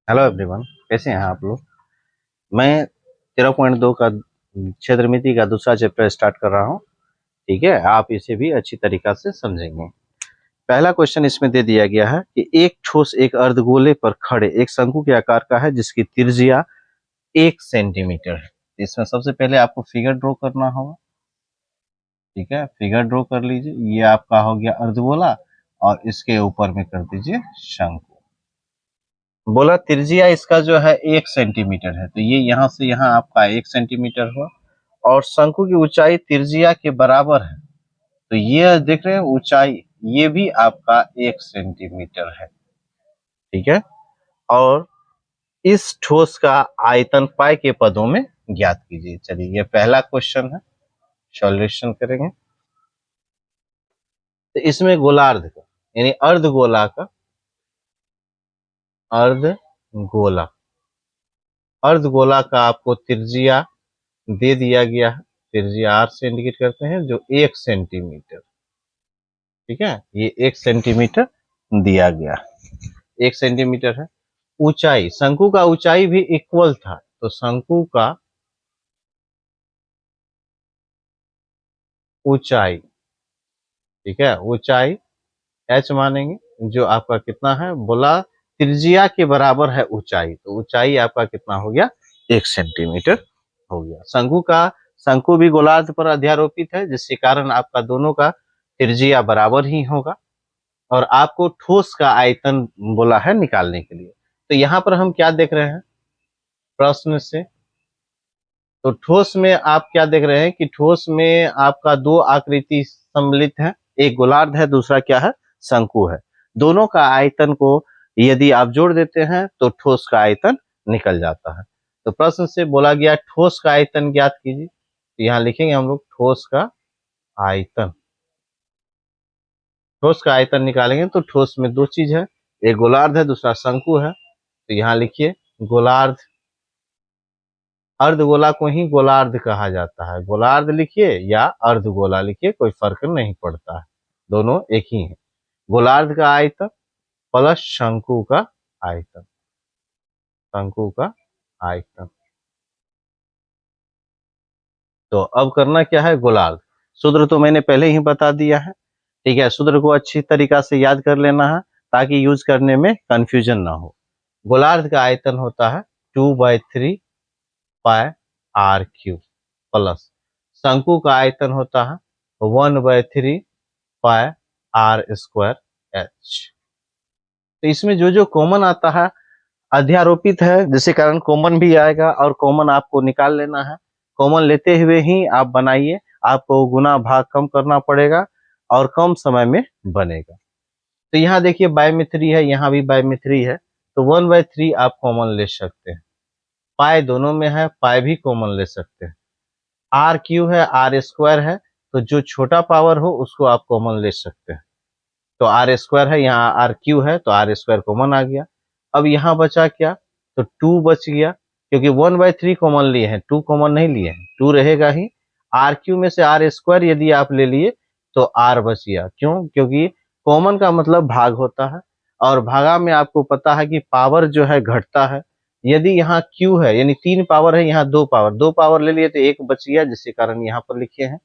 Hello everyone, कैसे हैं आप लोग। मैं 13.2 का क्षेत्रमिति का दूसरा चैप्टर स्टार्ट कर रहा हूं। ठीक है, आप इसे भी अच्छी तरीका से समझेंगे। पहला क्वेश्चन इसमें दे दिया गया है कि एक ठोस एक अर्धगोले पर खड़े एक शंकु के आकार का है जिसकी त्रिज्या 1 सेंटीमीटर है। इसमें सबसे पहले आपको फिगर ड्रॉ करना होगा। ठीक है, फिगर ड्रॉ कर लीजिए। ये आपका हो गया अर्धगोला और इसके ऊपर में कर दीजिए शंकु। बोला त्रिज्या इसका जो है 1 सेंटीमीटर है, तो ये यहाँ से यहाँ आपका 1 सेंटीमीटर हुआ और शंकु की ऊंचाई त्रिज्या के बराबर है, तो ये देख रहे हैं ऊंचाई, ये भी आपका 1 सेंटीमीटर है। ठीक है, और इस ठोस का आयतन पाई के पदों में ज्ञात कीजिए। चलिए, ये पहला क्वेश्चन है, सॉल्यूशन करेंगे। तो इसमें गोलार्ध का यानी अर्धगोला अर्धगोला का आपको त्रिज्या दे दिया गया है। त्रिज्या आर से इंडिकेट करते हैं, जो 1 सेंटीमीटर। ठीक है, ये 1 सेंटीमीटर दिया गया, 1 सेंटीमीटर है। ऊंचाई, शंकु का ऊंचाई भी इक्वल था, तो शंकु का ऊंचाई, ठीक है, ऊंचाई एच मानेंगे, जो आपका कितना है, बोला त्रिज्या के बराबर है ऊंचाई, तो ऊंचाई आपका कितना हो गया, 1 सेंटीमीटर हो गया। शंकु भी गोलार्ध पर अध्यारोपित है, जिसके कारण आपका दोनों का त्रिज्या बराबर ही होगा। और आपको ठोस का आयतन बोला है निकालने के लिए। तो यहाँ पर हम क्या देख रहे हैं प्रश्न से, तो ठोस में आप क्या देख रहे हैं कि ठोस में आपका दो आकृति सम्मिलित है, एक गोलार्ध है, दूसरा क्या है, शंकु है। दोनों का आयतन को यदि आप जोड़ देते हैं तो ठोस का आयतन निकल जाता है। तो प्रश्न से बोला गया ठोस का आयतन ज्ञात कीजिए, तो यहाँ लिखेंगे हम लोग ठोस का आयतन। ठोस का आयतन निकालेंगे तो ठोस में दो चीज है, एक गोलार्ध है, दूसरा शंकु है। तो यहाँ लिखिए गोलार्ध, अर्धगोला को ही गोलार्ध कहा जाता है। गोलार्ध लिखिए या अर्धगोला लिखिए, कोई फर्क नहीं पड़ता है, दोनों एक ही है। गोलार्ध का आयतन प्लस शंकु का आयतन, शंकु का आयतन। तो अब करना क्या है, गोलार्ध। सूत्र तो मैंने पहले ही बता दिया है। ठीक है, सूत्र को अच्छी तरीका से याद कर लेना है ताकि यूज करने में कंफ्यूजन ना हो। गोलार्ध का आयतन होता है 2/3 पाई आर क्यू प्लस शंकु का आयतन होता है 1/3 पाई आर स्क्वायर एच। तो इसमें जो जो कॉमन आता है अध्यारोपित है, जिसके कारण कॉमन भी आएगा और कॉमन आपको निकाल लेना है। कॉमन लेते हुए ही आप बनाइए, आपको गुना भाग कम करना पड़ेगा और कम समय में बनेगा। तो यहाँ देखिए बायोमेट्री है, यहाँ भी बायोमेट्री है, तो 1/3 आप कॉमन ले सकते हैं। पाई दोनों में है, पाई भी कॉमन ले सकते हैं। आर क्यू है, आर स्क्वायर है, तो जो छोटा पावर हो उसको आप कॉमन ले सकते हैं। तो आर स्क्वायर है, यहाँ आर क्यू है, तो आर स्क्वायर कॉमन आ गया। अब यहाँ बचा क्या, तो 2 बच गया, क्योंकि 1/3 कॉमन लिए हैं, 2 कॉमन नहीं लिए हैं, 2 रहेगा ही। आर क्यू में से आर स्क्वायर यदि आप ले लिए तो आर बच गया। क्यों, क्योंकि कॉमन का मतलब भाग होता है, और भागा में आपको पता है कि पावर जो है घटता है। यदि यहाँ क्यू है यानी 3 पावर है, यहाँ 2 पावर ले लिए तो एक बच गया, जिसके कारण यहाँ पर लिखे हैं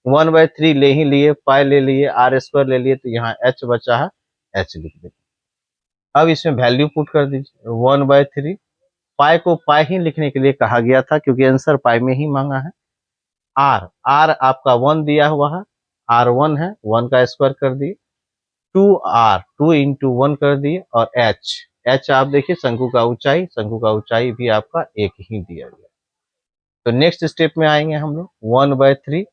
1/3 ले ही लिए, पाई ले लिए, आर स्क्वायर ले लिए, तो यहाँ एच बचा है, एच लिख देते। अब इसमें वैल्यू पुट कर दीजिए 1/3। पाई को पाई ही लिखने के लिए कहा गया था क्योंकि आंसर पाई में ही मांगा है। आर, आर आपका 1 दिया हुआ है, आर 1 है, 1 का स्क्वायर कर दिए। 2r, 2 इंटू 1 कर दिए, और एच, एच आप देखिए शंकु का ऊंचाई, शंकु का ऊंचाई भी आपका एक ही दिया गया। तो नेक्स्ट स्टेप में आएंगे हम लोग 1/3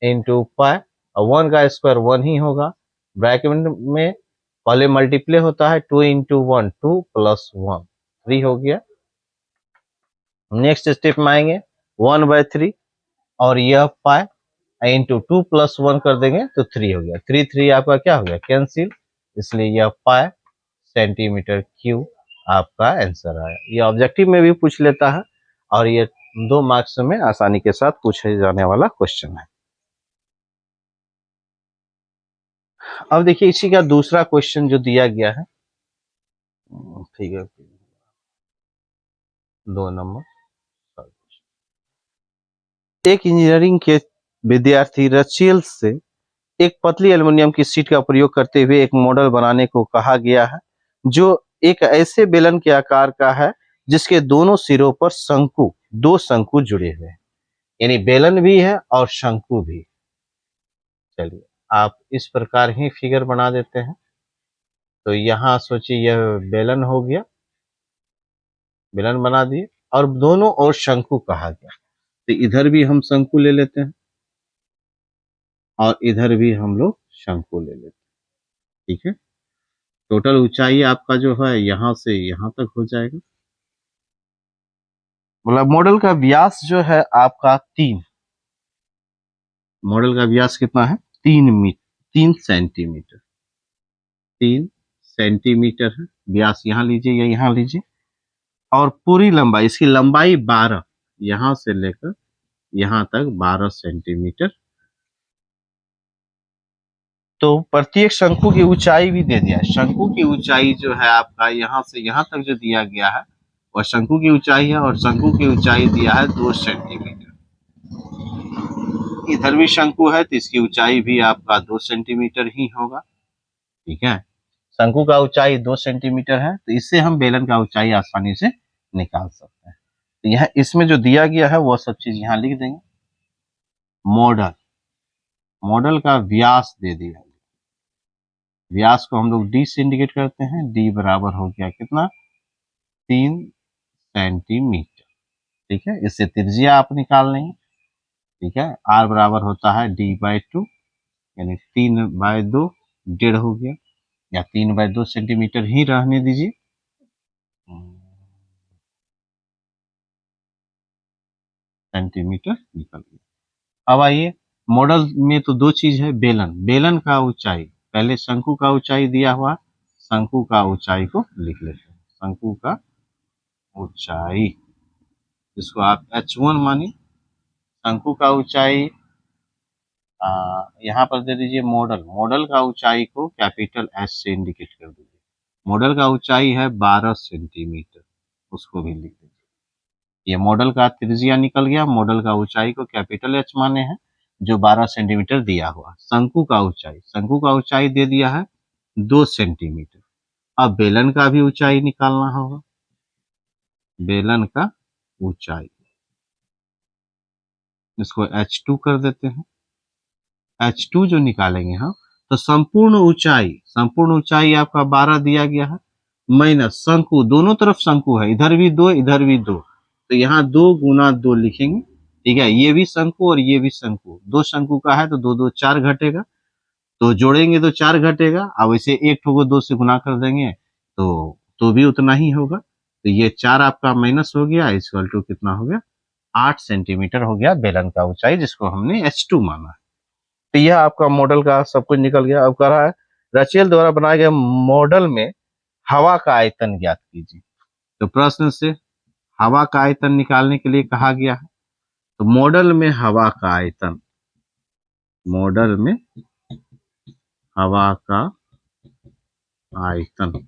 इंटू पाई, और 1 का स्क्वायर 1 ही होगा। ब्रैकेट में पहले मल्टीप्लाई होता है, 2 इंटू 1 2 प्लस 1 3 हो गया। नेक्स्ट स्टेप में आएंगे 1/3 और यह पाई इंटू 2 प्लस 1 कर देंगे तो 3 हो गया। 3 3 आपका क्या हो गया, कैंसिल, इसलिए यह पाई सेंटीमीटर क्यूब आपका आंसर आया। ये ऑब्जेक्टिव में भी पूछ लेता है और ये 2 मार्क्स में आसानी के साथ पूछे जाने वाला क्वेश्चन है। अब देखिए इसी का दूसरा क्वेश्चन जो दिया गया है, ठीक है, 2 नंबर। एक इंजीनियरिंग के विद्यार्थी रचेल से एक पतली एल्युमिनियम की शीट का प्रयोग करते हुए एक मॉडल बनाने को कहा गया है जो एक ऐसे बेलन के आकार का है जिसके दोनों सिरों पर शंकु, 2 शंकु जुड़े हुए हैं। यानी बेलन भी है और शंकु भी। चलिए आप इस प्रकार ही फिगर बना देते हैं। तो यहाँ सोचिए यह बेलन हो गया, बेलन बना दिए और दोनों ओर शंकु कहा गया। तो इधर भी हम शंकु ले लेते हैं और इधर भी हम लोग शंकु ले लेते हैं। ठीक है, टोटल ऊंचाई आपका जो है यहाँ से यहाँ तक हो जाएगा। मतलब मॉडल का व्यास जो है आपका 3, मॉडल का व्यास कितना है 3 सेंटीमीटर, 3 सेंटीमीटर है व्यास। यहाँ लीजिए या यहाँ लीजिए। और पूरी लंबाई, इसकी लंबाई 12, यहाँ से लेकर यहाँ तक 12 सेंटीमीटर। तो प्रत्येक शंकु की ऊंचाई भी दे दिया है। शंकु की ऊंचाई जो है आपका यहाँ से यहाँ तक जो दिया गया है वह शंकु की ऊंचाई है और शंकु की ऊंचाई दिया है 2 सेंटीमीटर। इधर भी शंकु है तो इसकी ऊंचाई भी आपका 2 सेंटीमीटर ही होगा। ठीक है, शंकु का ऊंचाई 2 सेंटीमीटर है तो इससे हम बेलन का ऊंचाई आसानी से निकाल सकते हैं। तो यह इसमें जो दिया गया है वो सब चीज यहाँ लिख देंगे। मॉडल, मॉडल का व्यास दे दिया, व्यास को हम लोग डी से इंडिकेट करते हैं। डी बराबर हो गया कितना 3 सेंटीमीटर। ठीक है, इससे त्रिज्या आप निकाल लेंगे। ठीक है, आर बराबर होता है d/2 यानी 3/2, 1.5 हो गया या 3/2 सेंटीमीटर ही रहने दीजिए। सेंटीमीटर निकल गया। अब आइए, मॉडल में तो 2 चीज है, बेलन, बेलन का ऊंचाई, पहले शंकु का ऊंचाई दिया हुआ, शंकु का ऊंचाई को लिख लेते हैं। शंकु का ऊंचाई जिसको आप h1 मानिए, शंकु का ऊंचाई यहाँ पर दे दीजिए मॉडल, मॉडल का ऊंचाई को कैपिटल एस से इंडिकेट कर दीजिए। मॉडल का ऊंचाई है 12 सेंटीमीटर, उसको भी लिख दीजिए। ये मॉडल का त्रिज्या निकल गया, मॉडल का ऊंचाई को कैपिटल एच माने हैं जो 12 सेंटीमीटर दिया हुआ। शंकु का ऊंचाई, शंकु का ऊंचाई दे दिया है 2 सेंटीमीटर। अब बेलन का भी ऊंचाई निकालना होगा, बेलन का ऊंचाई इसको h2 कर देते हैं। h2 जो निकालेंगे हम तो संपूर्ण ऊंचाई आपका 12 दिया गया है माइनस शंकु, दोनों तरफ शंकु है, इधर भी 2 इधर भी 2, तो यहाँ 2 गुना 2 लिखेंगे। ठीक है, ये भी शंकु और ये भी शंकु, 2 शंकु का है तो 2 2 4 घटेगा, तो जोड़ेंगे तो 4 घटेगा। अब इसे एक ठो को 2 से गुना कर देंगे तो भी उतना ही होगा। तो ये 4 आपका माइनस हो गया, इक्वल टू कितना हो गया 8 सेंटीमीटर हो गया बेलन का ऊंचाई, जिसको हमने h2 माना है। तो यह आपका मॉडल का सब कुछ निकल गया। अब कह रहा है रचेल द्वारा बनाए गए मॉडल में हवा का आयतन ज्ञात कीजिए। तो प्रश्न से हवा का आयतन निकालने के लिए कहा गया है। तो मॉडल में हवा का आयतन, मॉडल में हवा का आयतन,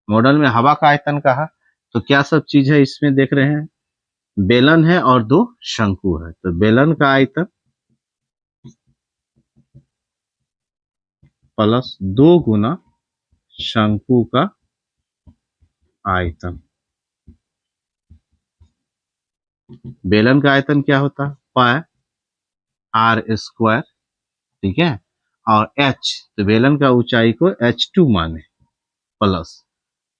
मॉडल में हवा का आयतन कहा तो क्या सब चीज है इसमें देख रहे हैं, बेलन है और 2 शंकु है। तो बेलन का आयतन प्लस 2 गुना शंकु का आयतन। बेलन का आयतन क्या होता है पाई आर स्क्वायर। ठीक है, और h, तो बेलन का ऊंचाई को h2 माने प्लस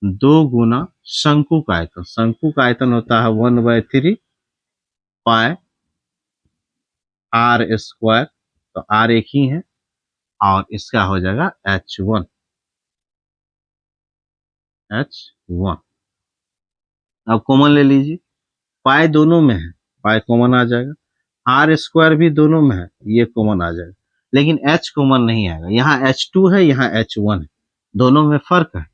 2 गुना शंकु का आयतन, शंकु का आयतन होता है 1/3 पाई आर स्क्वायर, तो r एक ही है और इसका हो जाएगा h1, h1। अब कॉमन ले लीजिए, पाई दोनों में है, पाई कॉमन आ जाएगा, आर स्क्वायर भी दोनों में है, ये कॉमन आ जाएगा, लेकिन h कॉमन नहीं आएगा। यहाँ h2 है, यहाँ h1 है, दोनों में फर्क है,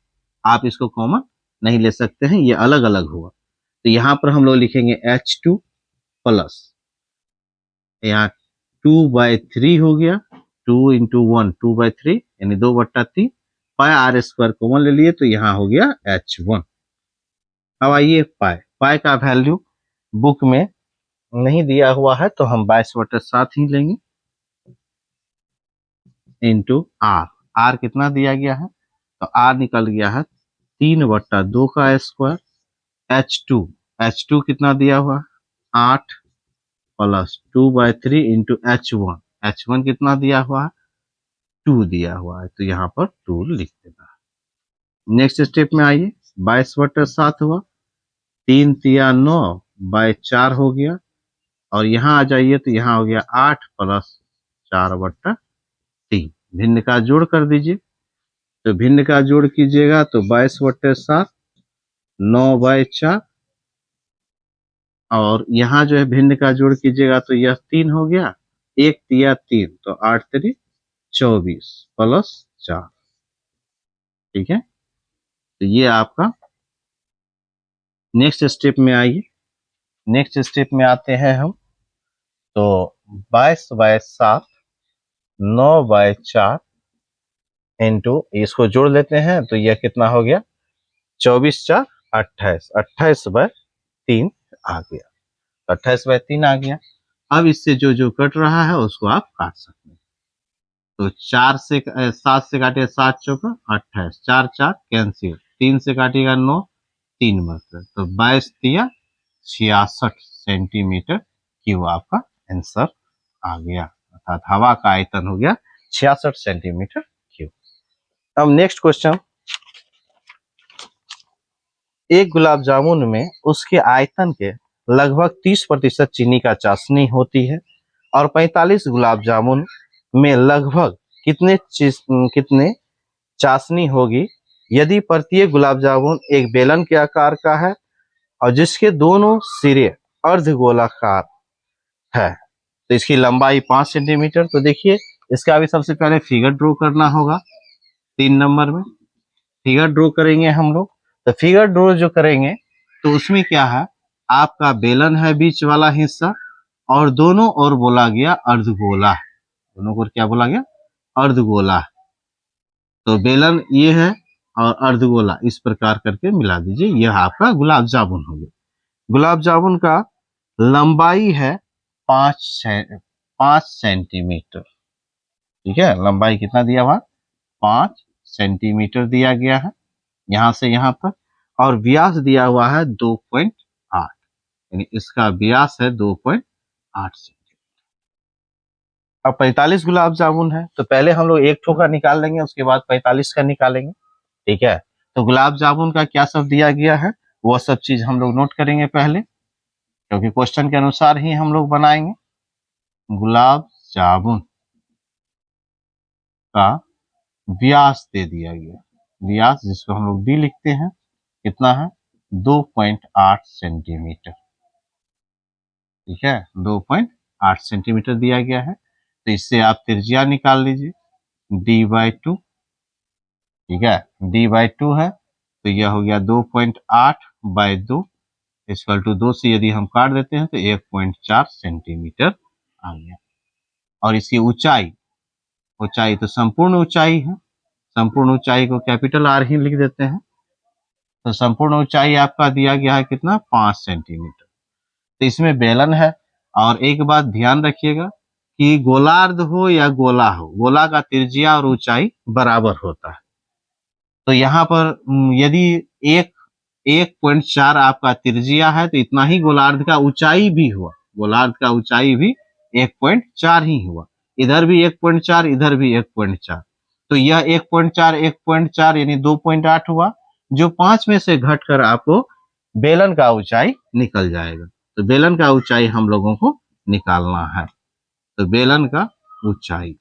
आप इसको कॉमन नहीं ले सकते हैं, ये अलग अलग होगा। तो यहाँ पर हम लोग लिखेंगे h2 प्लस यहाँ 2/3 हो गया, 2 × 1 2/3 यानी 2/3 पाई आर स्क्वायर कॉमन ले लिए तो यहाँ हो गया H1। अब आइए पाई का वैल्यू बुक में नहीं दिया हुआ है तो हम 22/7 ही लेंगे इंटू आर कितना दिया गया है तो आर निकल गया है 3/2 का स्क्वायर। H2 कितना दिया हुआ 8 प्लस 2/3 इंटू H1 कितना दिया हुआ है 2 दिया हुआ है तो यहाँ पर 2 लिख देना। नेक्स्ट स्टेप में आइए 22/7 हुआ 3 तिया 9/4 हो गया और यहाँ आ जाइए तो यहाँ हो गया 8 प्लस 4/3। भिन्न का जोड़ कर दीजिए तो भिन्न का जोड़ कीजिएगा तो 22/7 9/4 और यहाँ जो है भिन्न का जोड़ कीजिएगा तो यह 3 हो गया 1 तिया 3 तो 8 3 24 प्लस 4। ठीक है तो ये आपका नेक्स्ट स्टेप में आइए। नेक्स्ट स्टेप में आते हैं हम तो 22/7 9/4 इंटू इसको जोड़ लेते हैं तो यह कितना हो गया 24 4 28 28/3 आ गया 28/3 आ गया। अब इससे जो जो कट रहा है उसको आप काट सकते हैं तो 7 से काटिए 7 चौका 28 4 4 कैंसिल 3 से काटिएगा 9 3 मतलब तो 22 तिया 66 सेंटीमीटर क्यूब आपका आंसर आ गया अर्थात हवा का आयतन हो गया 66 सेंटीमीटर क्यूब। अब नेक्स्ट क्वेश्चन, एक गुलाब जामुन में उसके आयतन के लगभग 30% चीनी का चाशनी होती है और 45 गुलाब जामुन में लगभग कितने चाशनी होगी यदि प्रत्येक गुलाब जामुन एक बेलन के आकार का है और जिसके दोनों सिरे अर्धगोलाकार है तो इसकी लंबाई 5 सेंटीमीटर। तो देखिए इसका भी सबसे पहले फिगर ड्रॉ करना होगा। 3 नंबर में फिगर ड्रॉ करेंगे हम लोग तो फिगर ड्रॉ जो करेंगे तो उसमें क्या है आपका बेलन है बीच वाला हिस्सा और दोनों ओर बोला गया अर्धगोला, दोनों को क्या बोला गया अर्धगोला। तो बेलन ये है और अर्धगोला इस प्रकार करके मिला दीजिए, यह आपका गुलाब जामुन हो गया। गुलाब जामुन का लंबाई है 5 सेंटीमीटर। ठीक है लंबाई कितना दिया हुआ 5 सेंटीमीटर दिया गया है यहां से यहां पर और व्यास दिया हुआ है 2.8 यानी इसका व्यास है 2.8 सेंटीमीटर। अब 45 गुलाब जामुन है तो पहले हम लोग एक ठो का निकाल लेंगे उसके बाद 45 का निकालेंगे। ठीक है तो गुलाब जामुन का क्या सब दिया गया है वो सब चीज हम लोग नोट करेंगे पहले क्योंकि क्वेश्चन के अनुसार ही हम लोग बनाएंगे। गुलाब जामुन का व्यास दे दिया गया, व्यास जिसको हम लोग बी लिखते हैं कितना है 2.8 सेंटीमीटर। ठीक है 2.8 सेंटीमीटर दिया गया है तो इससे आप त्रिज्या निकाल लीजिए d/2। ठीक है d/2 है तो यह हो गया 2.8/2 इक्वल टू 2 से यदि हम काट देते हैं तो 1.4 सेंटीमीटर आ गया। और इसकी ऊंचाई तो संपूर्ण ऊंचाई है, संपूर्ण ऊंचाई को कैपिटल आर ही लिख देते हैं तो संपूर्ण ऊंचाई आपका दिया गया है कितना 5 सेंटीमीटर। तो इसमें बेलन है और एक बात ध्यान रखिएगा कि गोलार्ध हो या गोला हो गोला का त्रिज्या और ऊंचाई बराबर होता है। तो यहाँ पर यदि 1.4 आपका त्रिज्या है तो इतना ही गोलार्ध का ऊंचाई भी हुआ, गोलार्ध का ऊंचाई भी 1.4 ही हुआ, इधर भी 1.4 इधर भी 1.4 तो यह 1.4 यानी 2.8 हुआ जो 5 में से घटकर आपको बेलन का ऊंचाई निकल जाएगा। तो बेलन का ऊंचाई हम लोगों को निकालना है तो बेलन का ऊंचाई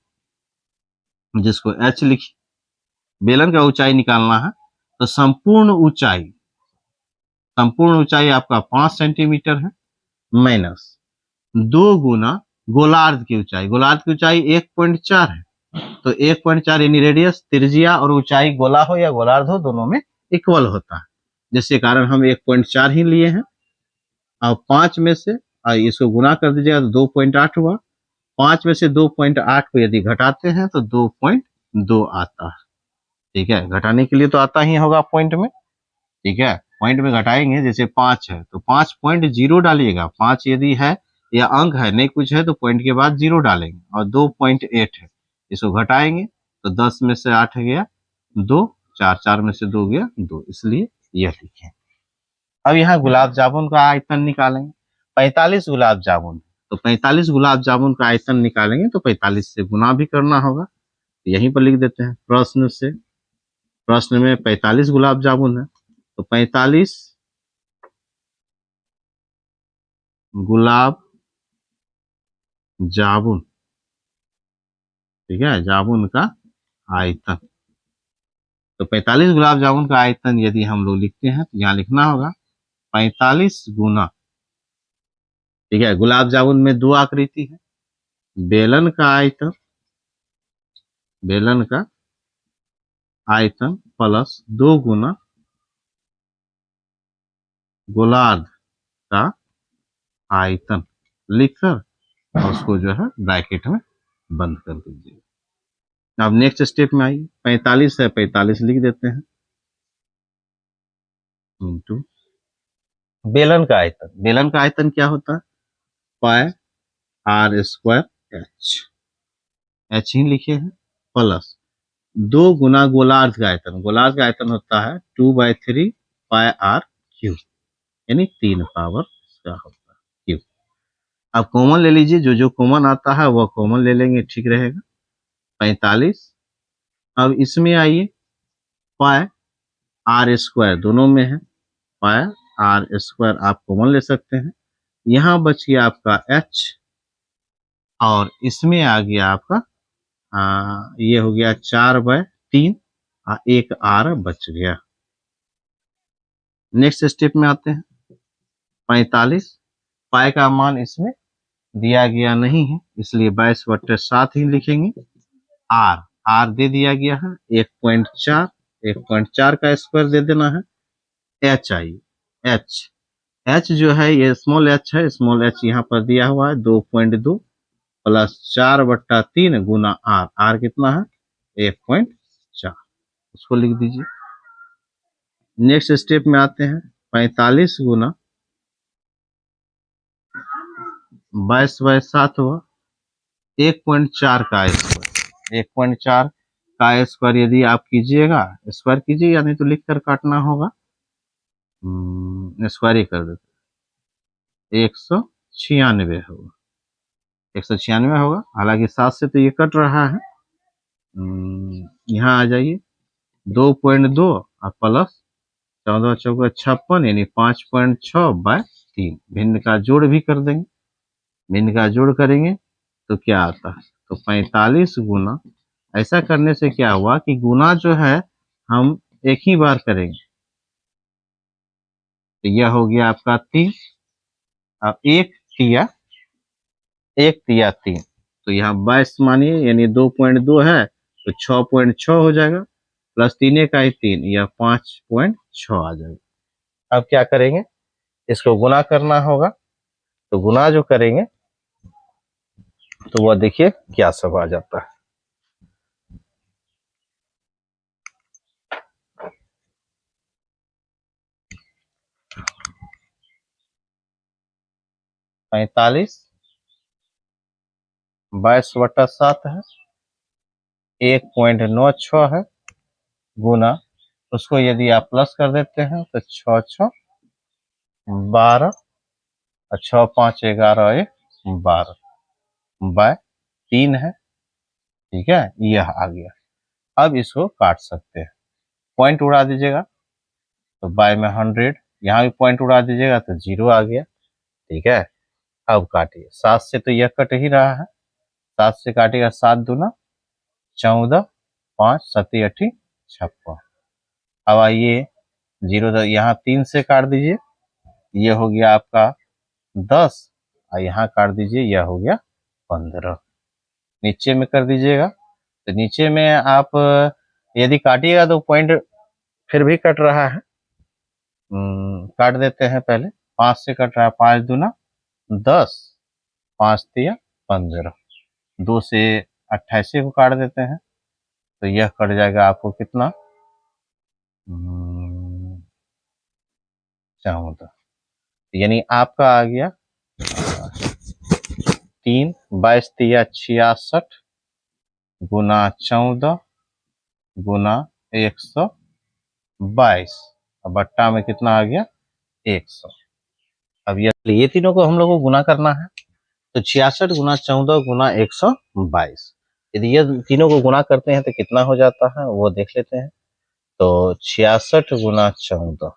जिसको h लिखी बेलन का ऊंचाई निकालना है तो संपूर्ण ऊंचाई आपका 5 सेंटीमीटर है माइनस 2 गुना गोलार्ध की ऊंचाई, गोलार्ध की ऊंचाई 1.4 है तो 1.4 यानी रेडियस त्रिज्या और ऊंचाई गोला हो या गोलार्ध हो दोनों में इक्वल होता है जिसके कारण हम 1.4 ही लिए हैं। अब 5 में से इसको गुना कर दीजिएगा तो 2.8 हुआ, 5 में से 2.8 को यदि घटाते हैं तो 2.2 आता है। ठीक है, घटाने के लिए तो आता ही होगा पॉइंट में। ठीक है, पॉइंट में घटाएंगे, जैसे 5 है तो 5.0 डालिएगा। 5 यदि है या अंक है, नहीं कुछ है तो पॉइंट के बाद 0 डालेंगे। और 2.8 है, इसको घटाएंगे तो 10 में से 8 गया 2, 4 4 में से 2 गया 2, इसलिए यह लिखे। अब यहाँ गुलाब जामुन का आयतन निकालेंगे। 45 गुलाब जामुन, तो 45 गुलाब जामुन का आयतन निकालेंगे तो 45 से गुना भी करना होगा। यहीं पर लिख देते हैं प्रश्न से। प्रश्न में 45 गुलाब जामुन है, तो 45 गुलाब जामुन, ठीक है, जामुन का आयतन। तो 45 गुलाब जामुन का आयतन यदि हम लोग लिखते हैं तो यहाँ लिखना होगा 45 गुना, ठीक है, गुलाब जामुन में 2 आकृति है, बेलन का आयतन, बेलन का आयतन प्लस 2 गुना गोलार्ध का आयतन लिखकर और उसको जो है ब्रैकेट में बंद कर दीजिए। अब नेक्स्ट स्टेप में आइए, 45 है, 45 लिख देते हैं इंटू बेलन का आयतन। बेलन का आयतन क्या होता है? पाई आर स्क्वायर एच ही लिखे हैं, प्लस 2 गुना गोलार्ध का आयतन। गोलार्ध का आयतन होता है 2/3 पाई आर क्यूब, यानी 3 पावर का होता है क्यूब। अब कॉमन ले लीजिए, जो जो कॉमन आता है वह कॉमन ले लेंगे, ठीक रहेगा। 45, अब इसमें आइए, पाई आर स्क्वायर दोनों में है, पाई आर स्क्वायर आप कॉमन ले सकते हैं। यहाँ बच गया आपका एच, और इसमें आ गया आपका ये हो गया 4/3, एक आर बच गया। नेक्स्ट स्टेप में आते हैं, 45 पाई का मान इसमें दिया गया नहीं है, इसलिए 22/7 ही लिखेंगे। आर आर दे दिया गया है 1.4, 1.4 का स्क्वायर दे देना है। एच आई एच, एच जो है ये स्मॉल एच है, स्मॉल एच यहाँ पर दिया हुआ है 2.2 प्लस 4/3 गुना आर, आर कितना है 1.4, उसको लिख दीजिए। नेक्स्ट स्टेप में आते हैं, 45 गुना 22/7 हुआ 1.4 का स्क्वायर, 1.4 का स्क्वायर यदि आप कीजिएगा, स्क्वायर कीजिएगा नहीं तो लिख कर काटना होगा, स्क्वायर ही कर देते, 196 होगा, 196 होगा। हालांकि 7 से तो ये कट रहा है, यहाँ आ जाइए 2.2 और प्लस 14 चौका 56, यानी 5.6/3, भिन्न का जोड़ भी कर देंगे। भिन्न का जोड़ करेंगे तो क्या आता है, तो 45 गुना, ऐसा करने से क्या हुआ कि गुना जो है हम एक ही बार करेंगे, तो यह हो गया आपका 3। अब 1 तिया 3, तो यहाँ 22 मानिए, यानी 2.2 है तो 6.6 हो जाएगा, प्लस 3 का ही 3, यह 5.6 आ जाएगा। अब क्या करेंगे, इसको गुना करना होगा, तो गुना जो करेंगे तो वह देखिए क्या सब आ जाता है। 45 22/7 है, 1.96 है, गुना उसको यदि आप प्लस कर देते हैं तो 6 6 12 और 6 5 11 1 12 बाय 3 है, ठीक है, यह आ गया। अब इसको काट सकते हैं, पॉइंट उड़ा दीजिएगा तो बाय में 100, यहाँ भी पॉइंट उड़ा दीजिएगा तो 0 आ गया, ठीक है। अब काटिए, 7 से तो यह कट ही रहा है, 7 से काटिएगा 7 दूना 14, 5 7 8 56। अब आइए 0 यहाँ 3 से काट दीजिए, ये हो गया आपका 10, और यहाँ काट दीजिए, यह हो गया 15। नीचे में कर दीजिएगा, तो नीचे में आप यदि काटिएगा तो पॉइंट फिर भी कट रहा है, काट देते हैं पहले, 5 से कट रहा है, 5 दूना 10, 5 तिया 15, 2 से 88 को काट देते हैं, तो यह कट जाएगा आपको कितना 14, यानी आपका आ गया 3, 22 तिया 66 गुना 14 गुना 122, अब बट्टा में कितना आ गया 100। अब ये तीनों को हम लोग को गुना करना है, तो 66 गुना 14 गुना 122, यदि ये तीनों को गुना करते हैं तो कितना हो जाता है वो देख लेते हैं। तो 66 गुना 14,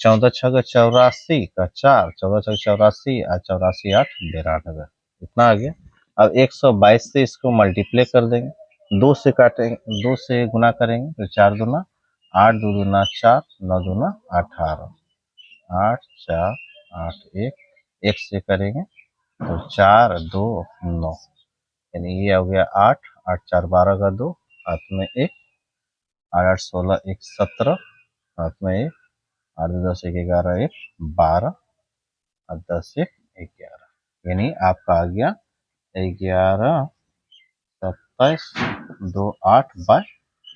14 छः 84 का 4, 14 छः 84 और 84 8 92, इतना आ गया। अब 122 से इसको मल्टीप्लाई कर देंगे, 2 से काटेंगे, 2 से गुना करेंगे तो 4 दूना 8, 2 दूना 4, 9 दूना 18, 8 4 8 1 से करेंगे तो 4 2 9, यानी ये हो गया 8, 8 4 12 का 2, हाथ में 1, 8 8 16 1 17, हाथ में 1, 8 10 1 11 1 12 और 10 1 11, यानी आपका आ गया 11 27 2 8 बाय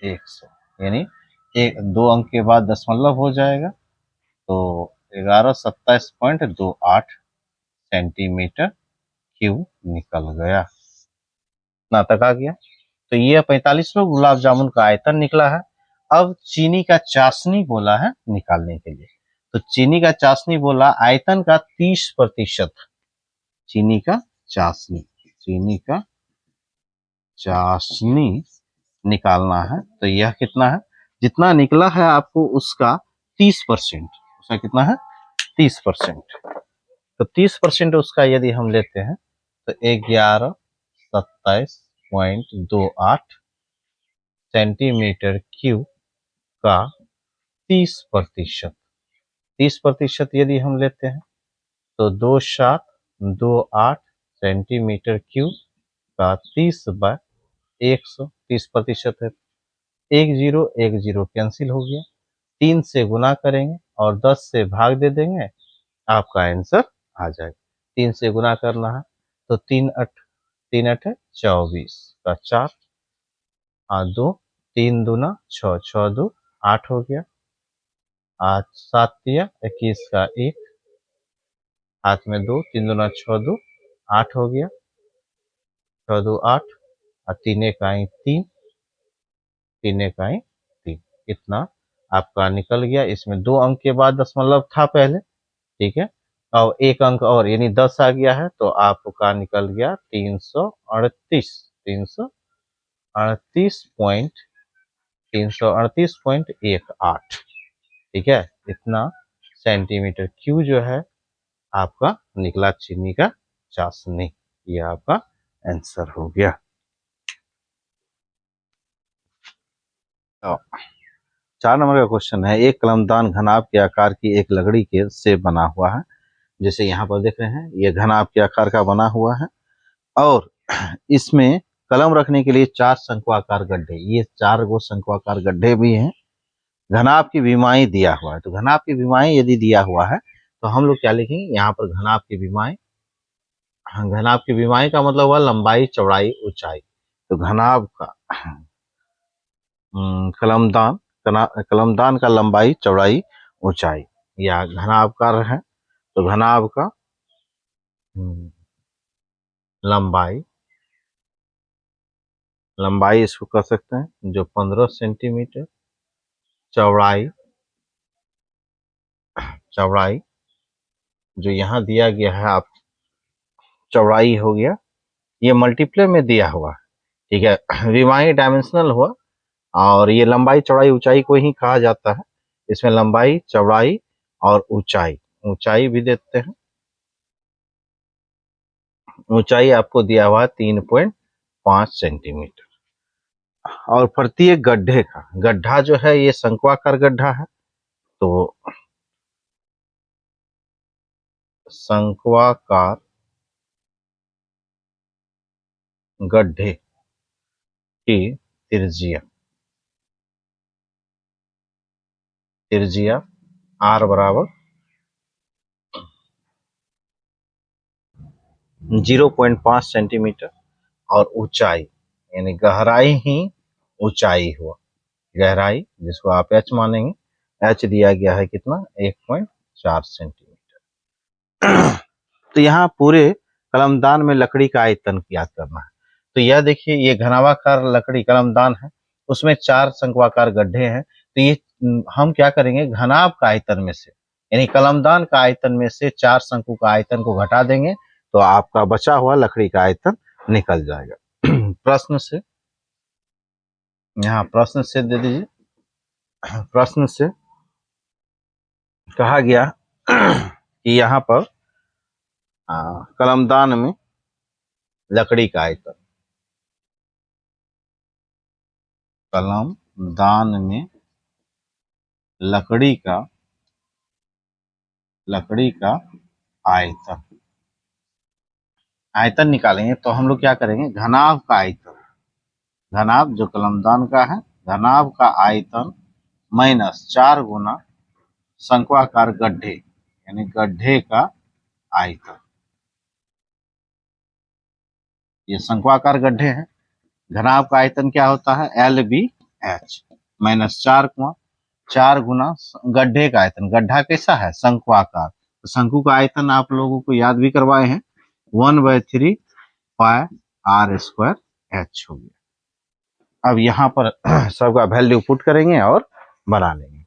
100, यानी एक 2 अंक के बाद दशमलव हो जाएगा, तो 1127.28 सेंटीमीटर क्यूब निकल गया। इतना तक आ गया। तो ये 45 गुलाब जामुन का आयतन निकला है। अब चीनी का चाशनी बोला है निकालने के लिए, तो चीनी का चाशनी बोला आयतन का 30%, चीनी का चाशनी निकालना है, तो यह कितना है, जितना निकला है आपको उसका 30%, उसका कितना है 30%, तो 30% उसका यदि हम लेते हैं तो 1127.28 सेंटीमीटर क्यूब का 30%, 30% यदि हम लेते हैं तो 2728 सेंटीमीटर क्यूब का 30 बाय 100, 30% है, 1 0 कैंसिल हो गया, 3 से गुना करेंगे और 10 से भाग दे देंगे, आपका आंसर आ जाएगा। 3 से गुना करना है तो 3 8 है 24 का 4 और 2, 3 दूना 6, 6 2 8 हो गया, 8 7 दिया 21 का 1, हाथ में 2, 3 दूना 6 2 8 हो गया, 6 2 8 और 3 1 3, 3 1 3, इतना आपका निकल गया। इसमें 2 अंक के बाद दशमलव था पहले, ठीक है, और 1 अंक और यानी 10 आ गया है, तो आपका निकल गया 338.18, ठीक है, इतना सेंटीमीटर क्यूब जो है आपका निकला चीनी का चाशनी, ये आपका आंसर हो गया। तो 4 नंबर का क्वेश्चन है, एक कलमदान घनाभ के आकार की एक लकड़ी के से बना हुआ है, जैसे यहाँ पर देख रहे हैं ये घनाभ के आकार का बना हुआ है, और इसमें कलम रखने के लिए 4 शंक्वाकार गड्ढे, ये 4 गो शंक्वाकार गड्ढे भी हैं, घनाभ की विमाई दिया हुआ है, तो घनाभ की विमाई यदि दिया हुआ है तो हम लोग क्या लिखेंगे यहाँ पर घनाभ की विमाई, घनाभ की विमाई का मतलब हुआ लंबाई चौड़ाई ऊंचाई, तो घनाभ का कलमदान का लंबाई चौड़ाई ऊंचाई या घनाभकार है, तो घनाभ का लंबाई इसको कह सकते हैं जो 15 सेंटीमीटर, चौड़ाई जो यहाँ दिया गया है आप चौड़ाई हो गया, ये मल्टीप्लाई में दिया हुआ है, ठीक है, विमाई डायमेंशनल हुआ, और ये लंबाई चौड़ाई ऊंचाई को ही कहा जाता है, इसमें लंबाई चौड़ाई और ऊंचाई भी देते हैं, ऊंचाई आपको दिया हुआ है 3.5 सेंटीमीटर, और प्रत्येक गड्ढे का गड्ढा जो है ये शंक्वाकार गड्ढा है, तो शंक्वाकार गड्ढे की त्रिज्या r बराबर 0.5 सेंटीमीटर और ऊंचाई यानी गहराई ही ऊंचाई हुआ, गहराई जिसको आप h मानेंगे, h दिया गया है कितना 1.4 सेंटीमीटर। तो यहाँ पूरे कलमदान में लकड़ी का आयतन ज्ञात करना है। तो यह देखिए ये घनावाकार लकड़ी कलमदान है, उसमें 4 शंक्वाकार गड्ढे हैं। तो ये हम क्या करेंगे, घनाभ का आयतन में से यानी कलमदान का आयतन में से 4 शंकु का आयतन को घटा देंगे तो आपका बचा हुआ लकड़ी का आयतन निकल जाएगा। प्रश्न से, यहाँ प्रश्न से दे दीजिए। प्रश्न से कहा गया कि यहाँ पर कलमदान में लकड़ी का आयतन, कलमदान में लकड़ी का आयतन, आयतन निकालेंगे तो हम लोग क्या करेंगे, घनाभ का आयतन, घनाभ जो कलमदान का है, घनाभ का आयतन माइनस 4 गुना शंक्वाकार गड्ढे यानी गड्ढे का आयतन। ये शंक्वाकार गड्ढे हैं, घनाभ का आयतन क्या होता है LBH माइनस 4 गुना गड्ढे का आयतन। गड्ढा कैसा है, शंक्वाकार, तो शंकु का आयतन आप लोगों को याद भी करवाए हैं 1/3 पाई r स्क्वायर h हो गया। अब यहाँ पर सबका वैल्यू पुट करेंगे और बना लेंगे।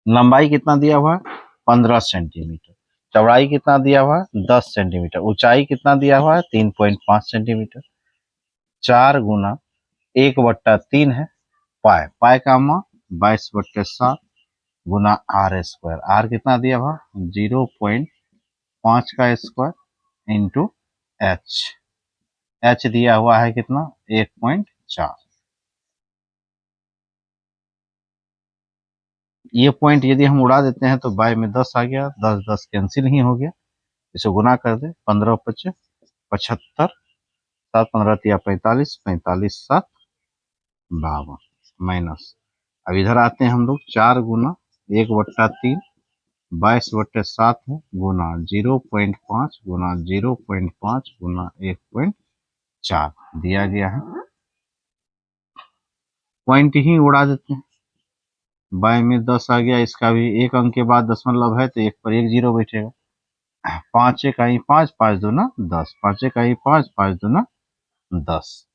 लंबाई कितना दिया हुआ है 15 सेंटीमीटर, चौड़ाई कितना दिया हुआ है 10 सेंटीमीटर, ऊंचाई कितना दिया हुआ है 3.5 सेंटीमीटर, 4 गुना 1/3 है पाई, पाई का मान 22/7 गुना r स्क्वायर, r कितना दिया हुआ 0.5 का स्क्वायर इंटू h दिया हुआ है कितना 1.4। ये पॉइंट यदि हम उड़ा देते हैं तो बाय में 10 आ गया, 10 10 कैंसिल ही हो गया, इसे गुना कर दे 15 × 5 = 75, 7 15 × 45, 45 7 52 माइनस। अब इधर आते हैं हम लोग 4 गुना 1/3 22/7 है गुना 0.5 गुना 0.5 गुना 1.4 दिया गया है। पॉइंट ही उड़ा देते हैं, बाय में 10 आ गया, इसका भी एक अंक के बाद दशमलव है तो एक पर 1 0 बैठेगा। 5 × 1 5, 5 दूना 10, 5 × 1 5, 5 दूना 10,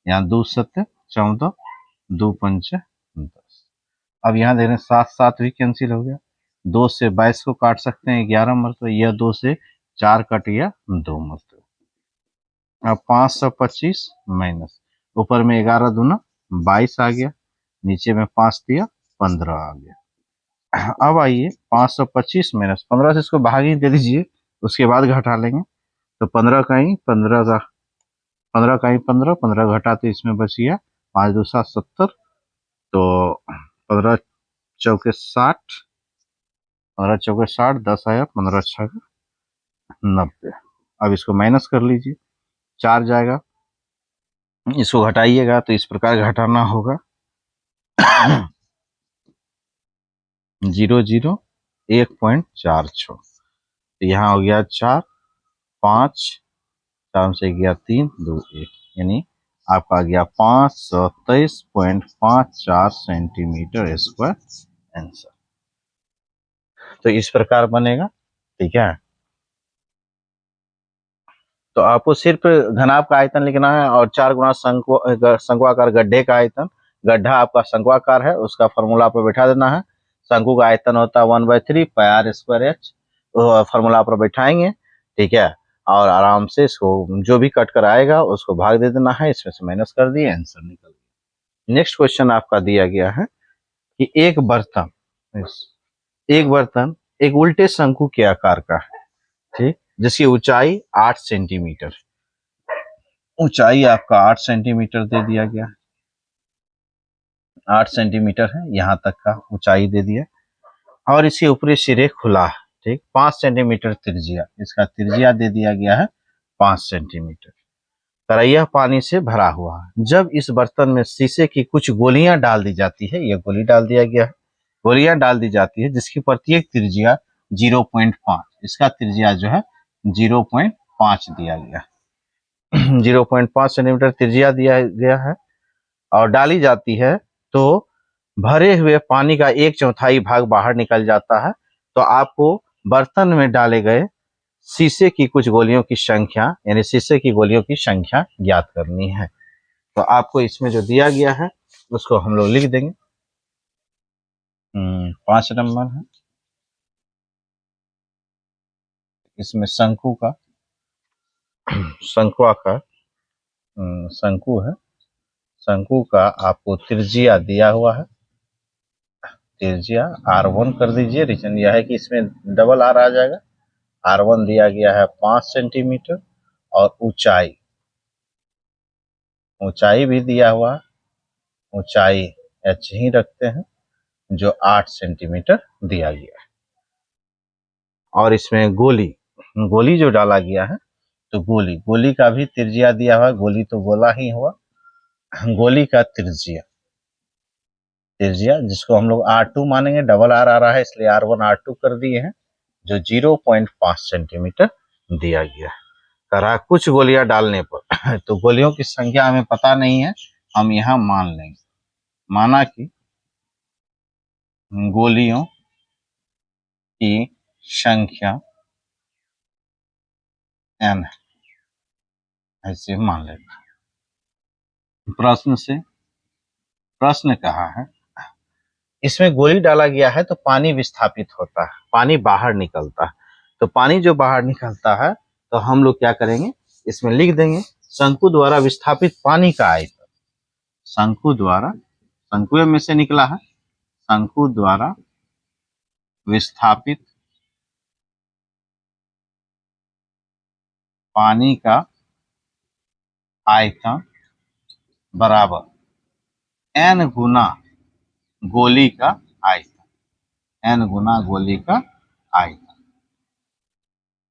यहाँ 2 7 14, 2 5 10। अब यहाँ देख रहे 7 7 भी कैंसिल हो गया, 2 से 22 को काट सकते हैं 11 मरतबा, यह 2 से 4 कट गया 2 मरतबा। अब 525 माइनस, ऊपर में 11 दूना 22 आ गया, नीचे में 5 दिया 15 आ गया। अब आइए 525 माइनस 15 से इसको भाग ही दे दीजिए, उसके बाद घटा लेंगे तो 15 का ही 15 का 15 का ही 15, 15 घटा तो इसमें बच गया 5 2 7 70, तो 15 चौके 60, 15 चौके 60, 10 आया 15 6 90। अब इसको माइनस कर लीजिए, 4 जाएगा, इसको घटाइएगा तो इस प्रकार घटाना होगा 0 0 1.46, तो यहाँ हो गया 4 5 4 से गया 3 2 1, यानी आपका आ गया 523.54 सेंटीमीटर स्क्वायर आंसर। तो इस प्रकार बनेगा, ठीक है। तो आपको सिर्फ घनाभ का आयतन लिखना है और 4 गुना शंक्वाकार गड्ढे का आयतन, गड्ढा आपका शंक्वाकार है उसका फॉर्मूला पर बैठा देना है। शंकु का आयतन होता है 1/3 पाई r स्क्वायर h, तो फॉर्मूला पर बैठाएंगे, ठीक है, और आराम से इसको जो भी कट कर आएगा उसको भाग दे देना है, इसमें से माइनस कर दिए, आंसर निकल गया। नेक्स्ट क्वेश्चन आपका दिया गया है कि एक बर्तन एक उल्टे शंकु के आकार का है, ठीक, जिसकी ऊंचाई 8 सेंटीमीटर, ऊंचाई आपका 8 सेंटीमीटर दे दिया गया, 8 सेंटीमीटर है, यहाँ तक का ऊंचाई दे दिया, और इसके ऊपरी सिरे खुला है, ठीक, 5 सेंटीमीटर त्रिज्या, इसका त्रिज्या दे दिया गया है 5 सेंटीमीटर। कढ़ाइया पानी से भरा हुआ है, जब इस बर्तन में शीशे की कुछ गोलियां डाल दी जाती है, यह गोली डाल दिया गया है, गोलियां डाल दी जाती है जिसकी प्रत्येक त्रिज्या 0.5, इसका त्रिज्या जो है 0.5 दिया गया 0.5 सेंटीमीटर त्रिज्या दिया गया है, और डाली जाती है तो भरे हुए पानी का 1/4 भाग बाहर निकल जाता है। तो आपको बर्तन में डाले गए शीशे की कुछ गोलियों की संख्या यानी शीशे की गोलियों की संख्या ज्ञात करनी है। तो आपको इसमें जो दिया गया है उसको हम लोग लिख देंगे। 5 नंबर है, इसमें शंकु का शंक्वाकार शंकु है, शंकु का आपको त्रिज्या दिया हुआ है। त्रिज्या R1 कर दीजिए। रीजन यह है कि इसमें डबल R आ जाएगा। R1 दिया गया है 5 सेंटीमीटर और ऊंचाई ऊंचाई भी दिया हुआ है। ऊंचाई H ही रखते हैं जो 8 सेंटीमीटर दिया गया है। और इसमें गोली गोली जो डाला गया है तो गोली का भी त्रिज्या दिया हुआ है। गोली तो गोला ही हुआ। गोली का त्रिज्या जिसको हम लोग R2 मानेंगे, डबल R आ रहा है इसलिए R1 R2 कर दिए हैं, जो 0.5 सेंटीमीटर दिया गया है। करा कुछ गोलियां डालने पर तो गोलियों की संख्या हमें पता नहीं है, हम यहाँ मान लेंगे। माना कि गोलियों की संख्या n है, ऐसे मान लेंगे। प्रश्न कहा है इसमें गोली डाला गया है तो पानी विस्थापित होता है, पानी बाहर निकलता है। तो पानी जो बाहर निकलता है तो हम लोग क्या करेंगे, इसमें लिख देंगे शंकु द्वारा विस्थापित पानी का आयतन। शंकु में से निकला है, शंकु द्वारा विस्थापित पानी का आयतन बराबर n गुना गोली का आयतन। n गुना गोली का आयतन।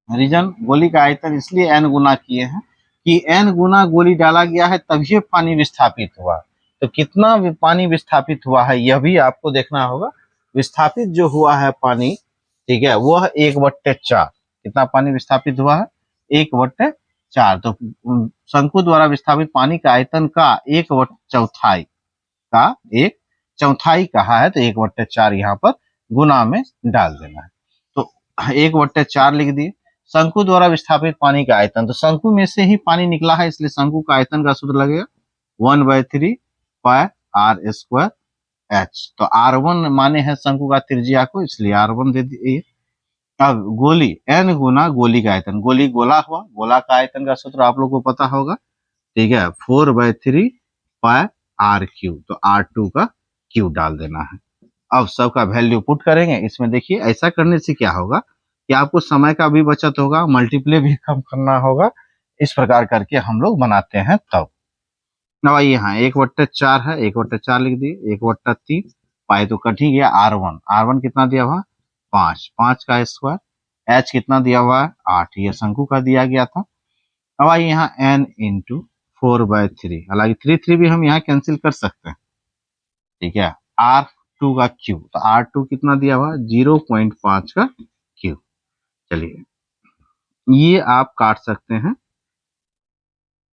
रीजन गोली का आयतन इसलिए n गुना किए हैं कि n गुना गोली डाला गया है तभी पानी विस्थापित हुआ। तो कितना पानी विस्थापित हुआ है यह भी आपको देखना होगा। विस्थापित जो हुआ है पानी, ठीक है, वह 1/4। कितना पानी विस्थापित हुआ है? 1/4। तो शंकु द्वारा विस्थापित पानी का आयतन का 1/4 कहा है तो 1/4 यहाँ पर गुना में डाल देना है। तो 1/4 लिख दिए। शंकु द्वारा विस्थापित पानी का आयतन, तो शंकु में से ही पानी निकला है इसलिए शंकु का आयतन का सूत्र लगेगा 1/3 पाई r² h। तो R1 माने हैं शंकु का त्रिज्या को, इसलिए R1 दे दिए। अब गोली n गुना गोली का आयतन, गोली गोला हुआ, गोला का आयतन का सूत्र आप लोग को पता होगा, ठीक है, 4/3 पाई r³। तो R2 का क्यू डाल देना है। अब सबका वैल्यू पुट करेंगे। इसमें देखिए ऐसा करने से क्या होगा कि आपको समय का भी बचत होगा, मल्टीप्ले भी कम करना होगा। इस प्रकार करके हम लोग बनाते हैं। तब अब यहाँ 1/4 है, 1/4 लिख दिए। 1/3 पाई तो कट ही गया। R1 कितना दिया हुआ? 5 का स्क्वायर। H कितना दिया हुआ है? 8। ये शंकु का दिया गया था। अब आइए यहाँ n इंटू 4/3, हालांकि 3 भी हम यहाँ कैंसिल कर सकते हैं, ठीक है। R2 का क्यू, तो R2 कितना दिया हुआ? 0.5 का क्यू। चलिए ये आप काट सकते हैं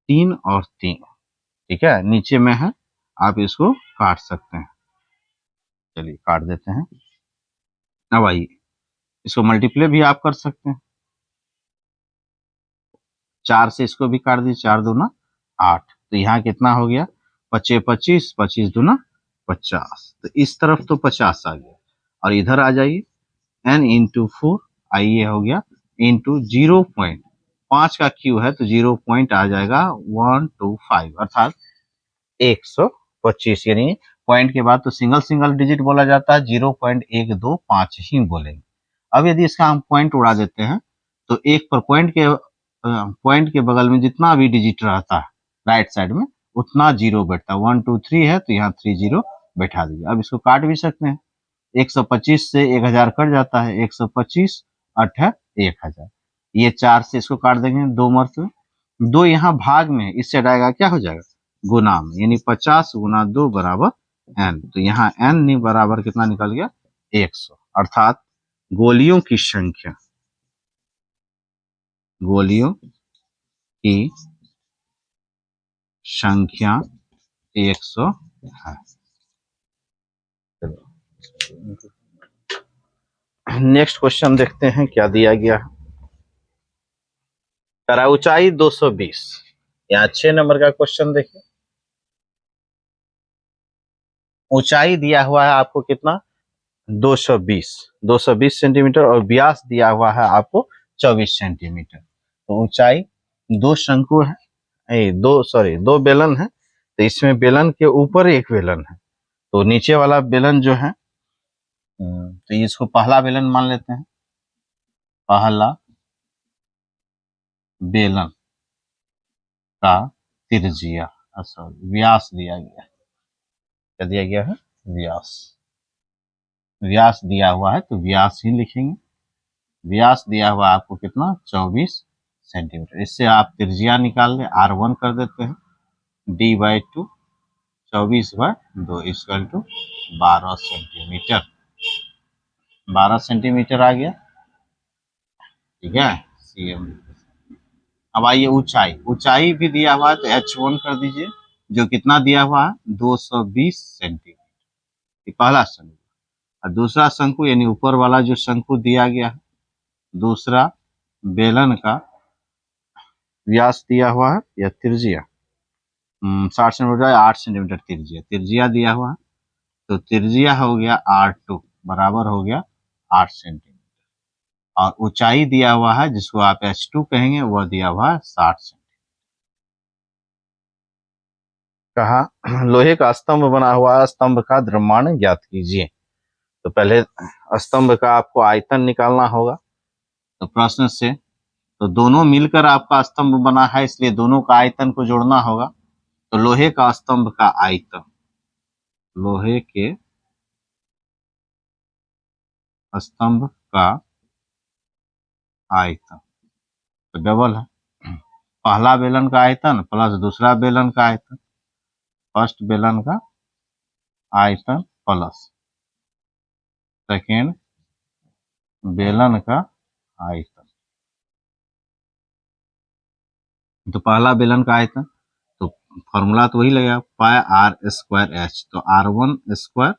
3 और 3, ठीक है, नीचे में है, आप इसको काट सकते हैं। चलिए काट देते हैं। अब आइए इसको मल्टीप्लाई भी आप कर सकते हैं। 4 से इसको भी काट दीजिए, 4 दूना 8। तो यहाँ कितना हो गया? 5 25, 25 दूना 50। तो इस तरफ तो 50 आ गया और इधर आ जाइए n इंटू 4, आइए हो गया इंटू 0.5 का क्यू है तो 0 पॉइंट आ जाएगा 125, अर्थात 125। यानी पॉइंट के बाद तो सिंगल डिजिट बोला जाता है, 0.125 ही बोलेंगे। अब यदि इसका हम पॉइंट उड़ा देते हैं तो एक पर पॉइंट के बगल में जितना भी डिजिट रहता है राइट साइड में उतना जीरो बैठता है। 1 2 3 है तो यहाँ 3 0 बैठा दीजिए। अब इसको काट भी सकते हैं। 125 से 1000 कट जाता है, 125 8 है 1000। ये 4 से इसको काट देंगे, 2 मरते 2 यहाँ भाग में, इससे आएगा क्या हो जाएगा? गुना में, यानी 50 गुना 2 बराबर n। तो यहाँ n बराबर कितना निकल गया? 100। अर्थात गोलियों की संख्या 100 है। नेक्स्ट क्वेश्चन देखते हैं क्या दिया गया है। करा ऊंचाई 220, यहाँ 6 नंबर का क्वेश्चन देखिए। ऊंचाई दिया हुआ है आपको कितना, 220 सेंटीमीटर, और व्यास दिया हुआ है आपको 24 सेंटीमीटर। तो ऊंचाई, दो शंकु है, दो बेलन है, तो इसमें बेलन के ऊपर एक बेलन है, तो नीचे वाला बेलन जो है, तो इसको पहला बेलन मान लेते हैं। पहला बेलन का त्रिज्या, सॉरी व्यास दिया गया, क्या दिया गया है, व्यास। व्यास दिया हुआ है तो व्यास ही लिखेंगे। व्यास दिया हुआ है आपको कितना, 24 सेंटीमीटर। इससे आप त्रिज्या निकाल लें, R1 कर देते हैं, D/2, 24/2 equal to 12 centimetre. 12 centimetre आ गया, ठीक है। CM। अब आइए ऊंचाई, ऊंचाई भी दिया हुआ है तो H1 कर दीजिए, जो कितना दिया हुआ है, 220 सेंटीमीटर, पहला शंकु। और दूसरा शंकु यानी ऊपर वाला जो शंकु दिया गया है, दूसरा बेलन का व्यास दिया हुआ है या त्रिज्या, 60 सेंटीमीटर, 8 सेंटीमीटर त्रिज्या दिया हुआ है, तो त्रिज्या हो गया R2 बराबर हो गया 8 सेंटीमीटर। और ऊंचाई दिया हुआ है जिसको आप H2 कहेंगे, वह दिया हुआ है 60 सेंटीमीटर। कहा लोहे का स्तंभ बना हुआ, स्तंभ का द्रव्यमान ज्ञात कीजिए। तो पहले स्तंभ का आपको आयतन निकालना होगा, तो प्रश्न से, तो दोनों मिलकर आपका स्तंभ बना है, इसलिए दोनों का आयतन को जोड़ना होगा। तो लोहे का स्तंभ का आयतन, लोहे के स्तंभ का आयतन तो डबल है, पहला बेलन का आयतन प्लस दूसरा बेलन का आयतन, फर्स्ट बेलन का आयतन प्लस सेकेंड बेलन का आयतन। तो पहला बेलन का आयतन, तो फॉर्मूला तो वही लगेगा, पाई R²H, तो R1²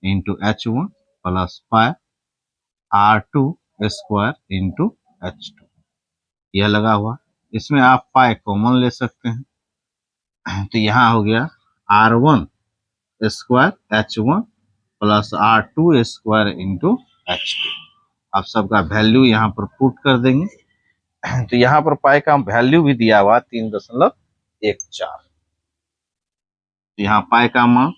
into H1 plus pi R2² into H2, यह लगा हुआ। इसमें आप पाई कॉमन ले सकते हैं, तो यहाँ हो गया R1² H1 plus R2² into H2। आप सबका वैल्यू यहाँ पर पुट कर देंगे, तो यहाँ पर पाई का वैल्यू भी दिया हुआ 3.14। यहाँ पाई का मान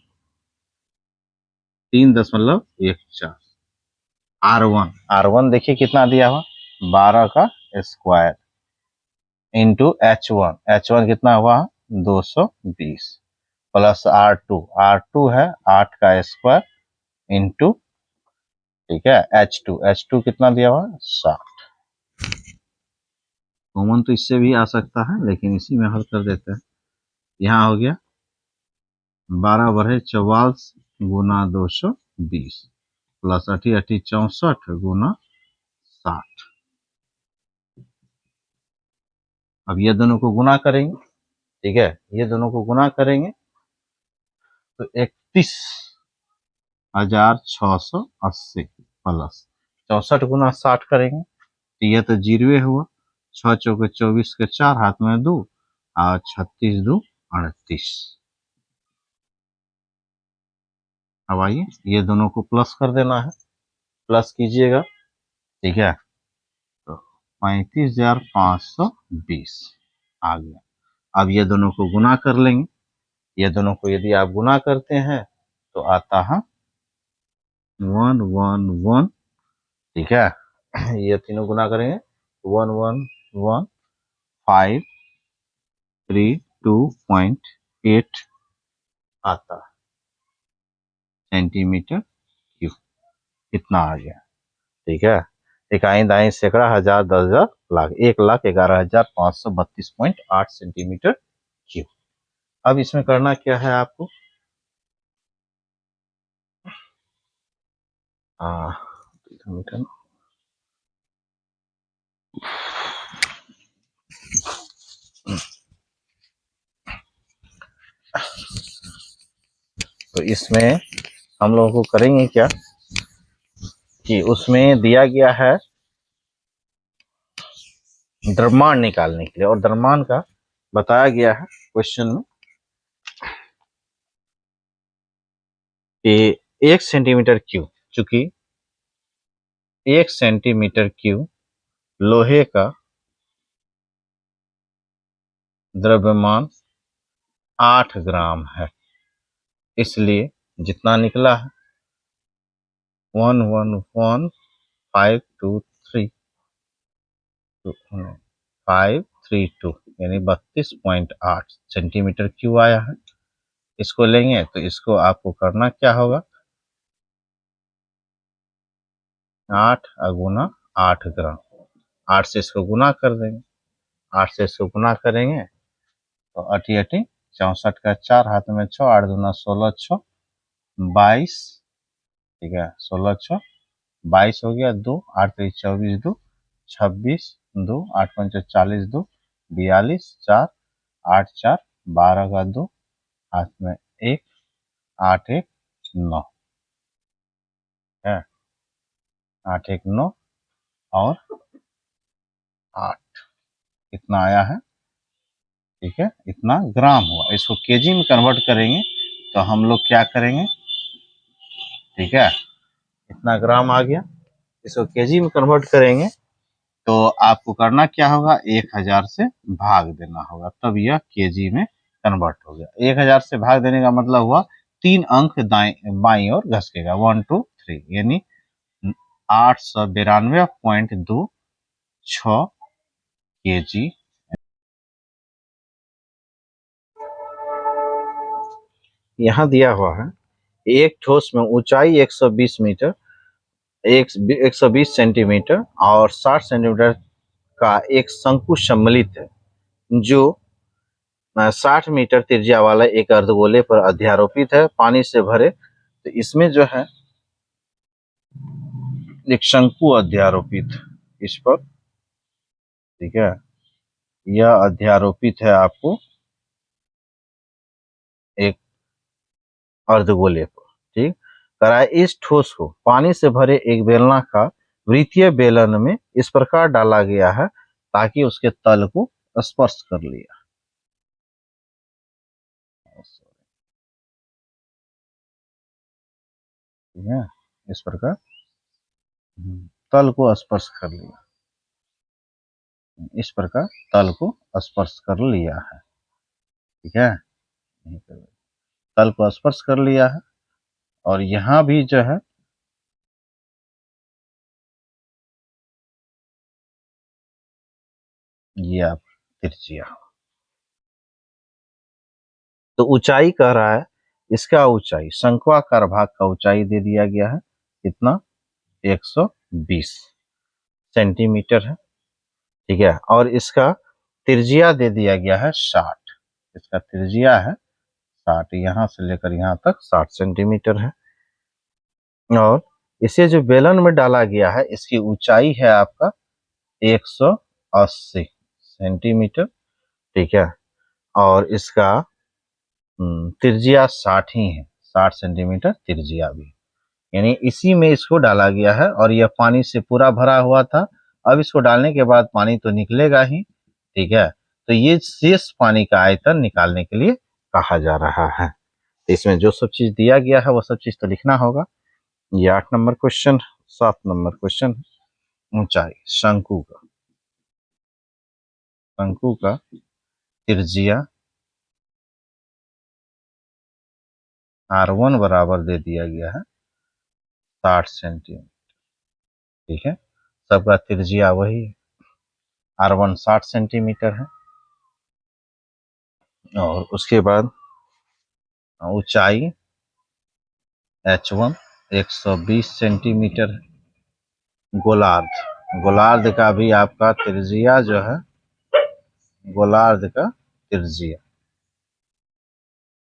3.14। R1 देखिए कितना दिया हुआ, 12 का स्क्वायर इंटू H1 कितना हुआ, 220 प्लस R2 है 8 का स्क्वायर इंटू, ठीक है, H2 कितना दिया हुआ, 60। कॉमन तो इससे भी आ सकता है, लेकिन इसी में हल कर देते हैं। यहाँ हो गया 12 बढ़े 44 गुना 220 प्लस 80 64 गुना 60। अब ये दोनों को गुना करेंगे, ठीक है, ये दोनों को गुना करेंगे तो 31,680 प्लस 64 गुना 60 करेंगे, तो ये तो 0 हुआ, 6 चौके 24 के 4, हाथ में 2, और 36 2 38। अब आइए ये दोनों को प्लस कर देना है, प्लस कीजिएगा, ठीक है, तो 35,520 आ गया। अब ये दोनों को गुना कर लेंगे, ये दोनों को यदि आप गुना करते हैं तो आता है 111, ठीक है, ये तीनों गुना करेंगे 111532.8 आता है सेंटीमीटर क्यूब, इतना आ गया, ठीक है। इकाई दाई सैकड़ा हजार 10,000 लाख 1,11,532.8 सेंटीमीटर क्यूब। अब इसमें करना क्या है आपको, तो इसमें हम लोगों को करेंगे क्या कि उसमें दिया गया है द्रव्यमान निकालने के लिए, और द्रव्यमान का बताया गया है क्वेश्चन में कि 1 सेंटीमीटर क्यूब, चूंकि 1 सेंटीमीटर क्यूब लोहे का द्रव्यमान 8 ग्राम है, इसलिए जितना निकला है 111,523 532 यानी 32.8 सेंटीमीटर क्यूब आया है। इसको लेंगे तो इसको आपको करना क्या होगा, 8 गुना 8 ग्राम, 8 से इसको गुना कर देंगे, 8 से इसको गुना करेंगे तो 8 8 64 का 4 हाथ में 6, 8 दूना 16, 6 22, ठीक है 16 6 22 हो गया, 2 8 3 24, 2 26, 2 8 5 40, 2 42, 4 8 4 12 का 2 हाथ में 1, 8 1 9 है, 8 1 9 और 8 इतना आया है, ठीक है इतना ग्राम हुआ। इसको केजी में कन्वर्ट करेंगे तो हम लोग क्या करेंगे, ठीक है इतना ग्राम आ गया, इसको केजी में कन्वर्ट करेंगे तो आपको करना क्या होगा, 1000 से भाग देना होगा, तब यह केजी में कन्वर्ट हो गया। 1000 से भाग देने का मतलब हुआ 3 अंक दाएं बाईं ओर घसकेगा, 1 2 3 यानी 892.26 केजी। यहाँ दिया हुआ है एक ठोस में ऊंचाई 120 मीटर, 120 सेंटीमीटर और 60 सेंटीमीटर का एक शंकु सम्मिलित है जो 60 मीटर त्रिज्या वाला एक अर्धगोले पर अध्यारोपित है, पानी से भरे। तो इसमें जो है एक शंकु अध्यारोपित इस पर, ठीक है यह अध्यारोपित है आपको एक अर्धगोले पर, ठीक कराए। इस ठोस को पानी से भरे एक बेलनाकार वृत्तीय बेलन में इस प्रकार डाला गया है ताकि उसके तल को स्पर्श कर लिया, ठीक है इस प्रकार तल को स्पर्श कर लिया, इस प्रकार तल को स्पर्श कर लिया है, ठीक है तल को स्पर्श कर लिया है। और यहाँ भी जो है ये आप त्रिज्या, तो ऊंचाई कह रहा है, इसका ऊंचाई शंक्वाकार भाग का ऊंचाई दे दिया गया है कितना 120 सेंटीमीटर है, ठीक है और इसका त्रिज्या दे दिया गया है 60, इसका त्रिज्या है 60, यहाँ से लेकर यहाँ तक 60 सेंटीमीटर है। और इसे जो बेलन में डाला गया है इसकी ऊंचाई है आपका 180 सेंटीमीटर, ठीक है और इसका त्रिज्या 60 ही है, 60 सेंटीमीटर त्रिज्या भी, यानी इसी में इसको डाला गया है। और यह पानी से पूरा भरा हुआ था, अब इसको डालने के बाद पानी तो निकलेगा ही, ठीक है तो ये शेष पानी का आयतन निकालने के लिए कहा जा रहा है। इसमें जो सब चीज दिया गया है वो सब चीज तो लिखना होगा। ये 8 नंबर क्वेश्चन, 7 नंबर क्वेश्चन ऊंचाई शंकु का त्रिज्या R1 बराबर दे दिया गया है 60 सेंटीमीटर, ठीक है सबका त्रिज्या वही है, R1 60 सेंटीमीटर है और उसके बाद ऊंचाई H1 120 सेंटीमीटर है। गोलार्ध का भी आपका त्रिज्या जो है, गोलार्ध का त्रिज्या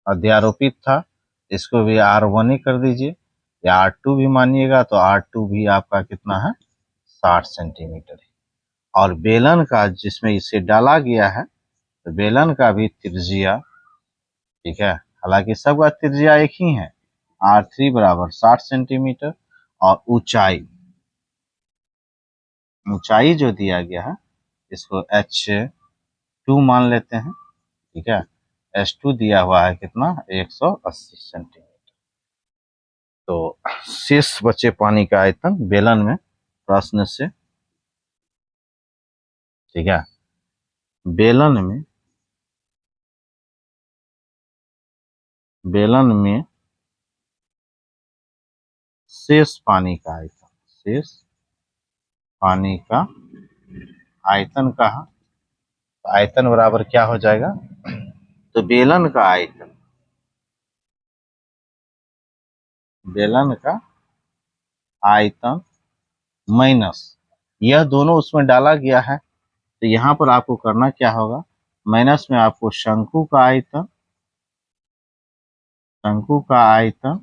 अध्यारोपित था, इसको भी R1 ही कर दीजिए, या R2 भी मानिएगा तो R2 भी आपका कितना है 60 सेंटीमीटर है। और बेलन का जिसमें इसे डाला गया है तो बेलन का भी त्रिज्या, ठीक है हालांकि सबका त्रिज्या एक ही है R3 बराबर 60 सेंटीमीटर और ऊंचाई जो दिया गया है इसको H2 मान लेते हैं, ठीक है। H2 दिया हुआ है कितना, 180 सेंटीमीटर। तो शेष बचे पानी का आयतन बेलन में प्रश्न से, ठीक है। बेलन में शेष पानी का आयतन, शेष पानी का आयतन कहा, आयतन बराबर क्या हो जाएगा, तो बेलन का आयतन माइनस यह दोनों उसमें डाला गया है, तो यहाँ पर आपको करना क्या होगा, माइनस में आपको शंकु का आयतन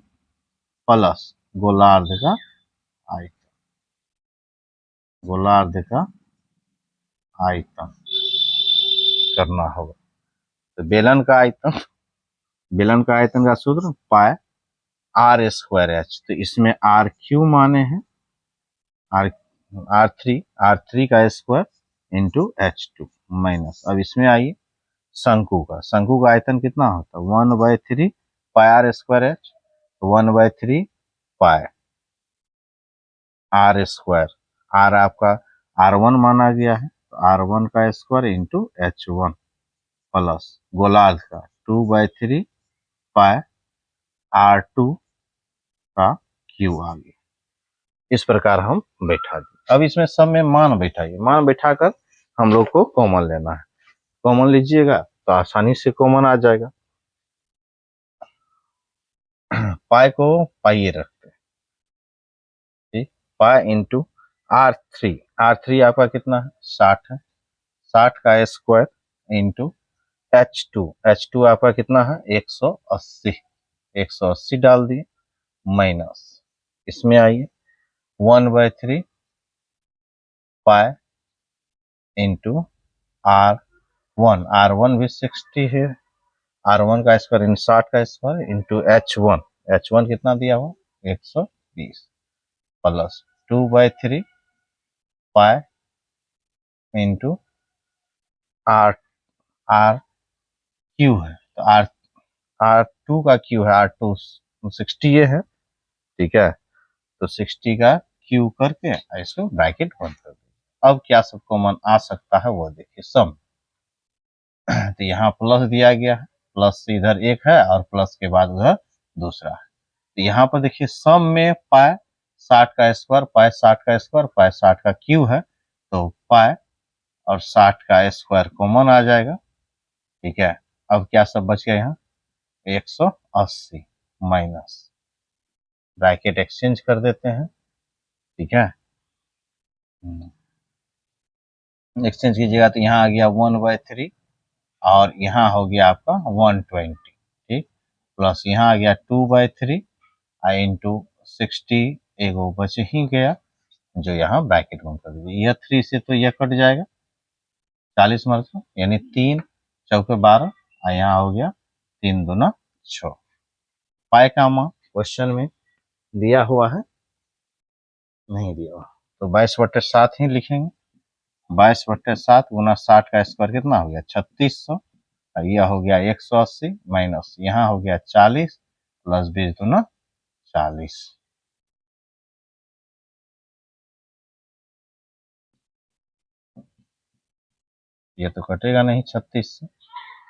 प्लस गोलार्ध का आयतन करना होगा। तो बेलन का आयतन का सूत्र पाई R²H, तो इसमें R माने हैं, R3 का स्क्वायर इंटू H2 माइनस, अब इसमें आइए शंकु का आयतन कितना होता है, 1/3 पाई R²H, 1/3 पाई R², R आपका R1 माना गया है, तो R1 का स्क्वायर इंटू H1 प्लस गोलार्ध का 2/3 पाई R2 का क्यू आ गया। इस प्रकार हम बैठा दिए। अब इसमें सब में मान बैठाइए, मान बैठाकर हम लोग को कॉमन लेना है। कॉमन लीजिएगा तो आसानी से कॉमन आ जाएगा। पाई को पाई रखते हैं, ठीक, पाई इंटू R3 आपका कितना है, 60 है, 60 का स्क्वायर इंटू H2 आपका कितना है, 180 डाल दिए माइनस, इसमें आइए 1/3 पाई इंटू R1 भी 60 है, R1 का स्क्वायर इन 60 का स्क्वायर इंटू H1 कितना दिया हुआ, 120 plus 2/3 pi into R Q है, तो R2 का क्यू है, R2 60 ये है, ठीक है। तो 60 का क्यू करके इसको ब्रैकेट बंद कर दीजिए। अब क्या सब कॉमन आ सकता है वो देखिए, सम। तो यहाँ प्लस दिया गया है, प्लस से इधर एक है और प्लस के बाद उधर दूसरा है, तो यहाँ पर देखिए सम में पाई 60 का स्क्वायर, पाई 60 का स्क्वायर, पाई 60 का क्यू है, तो पाई और 60 का स्क्वायर कॉमन आ जाएगा, ठीक है। अब क्या सब बच गया यहाँ, 180 माइनस, ब्रैकेट एक्सचेंज कर देते हैं, ठीक है। एक्सचेंज कीजिएगा तो यहाँ आ गया 1/3 और यहाँ हो गया आपका 120, ठीक, प्लस यहाँ आ गया 2/3 इंटू 60 एगो बच ही गया, जो यहाँ ब्रैकेट बंद कर दीजिए। यह 3 से तो यह कट जाएगा, 40 मरता यानी 3 चौके 12 और यहाँ हो गया 3 दूना 6। पाई का मान क्वेश्चन में दिया हुआ है, नहीं दिया हुआ, तो 22/7 ही लिखेंगे। 22/7 गुना 60 का स्क्वायर कितना हो गया, 3600, यह हो गया 180 माइनस यहाँ हो गया 40 प्लस 20 दूना 40। ये तो कटेगा नहीं 36 से,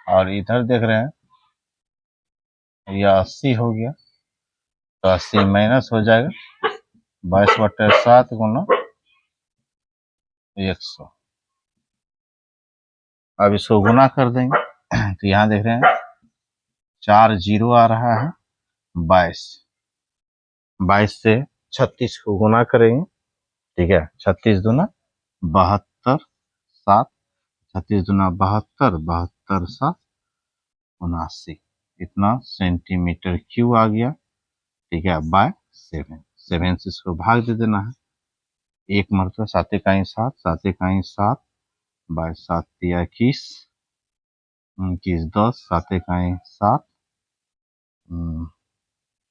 और इधर देख रहे हैं यह 80 हो गया, तो 80 माइनस हो जाएगा 22/7 गुना 100। अब इसको गुना कर देंगे तो यहाँ देख रहे हैं 4 0 आ रहा है, 22 से 36 को गुना करेंगे, ठीक है। 36 दूना 72, 7, 36 दूना 72, 72 7 79, इतना सेंटीमीटर क्यू आ गया, ठीक है, बाय 7 से इसको भाग दे देना है, एक मरतबा 7 इकाई 7, 7 इकाई 7 बाय 7 दिया 21, 10, 7 इकाई 7,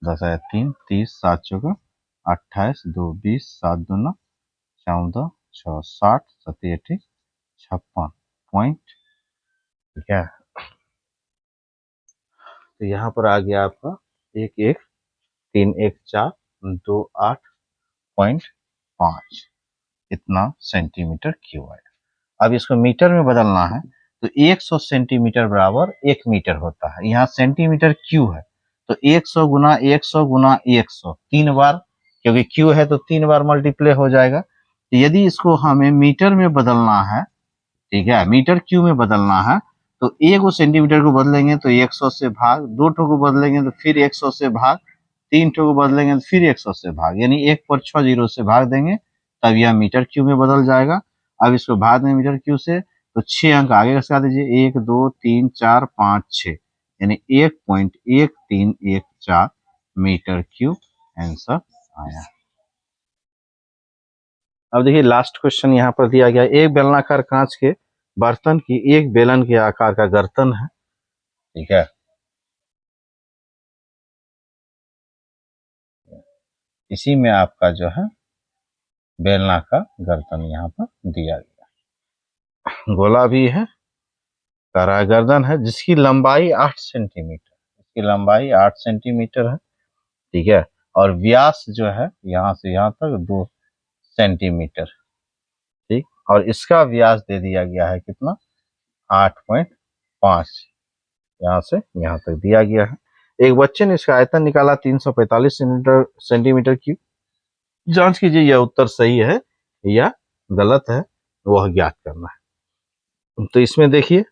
10 आया 3, 30, 7 चौका 28, 2 20, 7 दूना 14, 6 60, 7 80, 56 पॉइंट। ठीक है, तो यहाँ पर आ गया आपका 1 1 3 1 4 2 8 पॉइंट 5, इतना सेंटीमीटर क्यूब आया। अब इसको मीटर में बदलना है तो 100 सेंटीमीटर बराबर 1 मीटर होता है। यहाँ सेंटीमीटर क्यू है तो 100 गुना 100 गुना 100 3 बार, क्योंकि क्यू है तो 3 बार मल्टीप्लाई हो जाएगा। तो यदि इसको हमें मीटर में बदलना है, ठीक है, मीटर क्यू में बदलना है तो एक सेंटीमीटर को बदलेंगे तो 100 से भाग, 2 ठो को बदलेंगे तो फिर 100 से भाग, 3 ठो को बदलेंगे तो फिर 100 से भाग, यानी 1 पर 6 जीरो से भाग देंगे तब यह मीटर क्यू में बदल जाएगा। अब इसको भाग दें मीटर क्यू से तो 6 अंक आगे का लगा दीजिए, 1 2 3 4 5 6, यानी 1.1314 मीटर क्यूब आंसर आया। अब देखिए लास्ट क्वेश्चन यहाँ पर दिया गया, एक बेलनाकार कांच के बर्तन की एक बेलन के आकार का गर्तन है। ठीक है, इसी में आपका जो है बेलना का गर्दन यहाँ पर दिया गया, गोला भी है, गर्दन है जिसकी लंबाई 8 सेंटीमीटर, इसकी लंबाई 8 सेंटीमीटर है। ठीक है, और व्यास जो है यहाँ से यहाँ तक 2 सेंटीमीटर। ठीक, और इसका व्यास दे दिया गया है कितना, 8.5, यहाँ से यहाँ तक दिया गया है। एक बच्चे ने इसका आयतन निकाला 345 सेंटीमीटर क्यूब। जांच कीजिए यह उत्तर सही है या गलत है, वह ज्ञात करना है। तो इसमें देखिए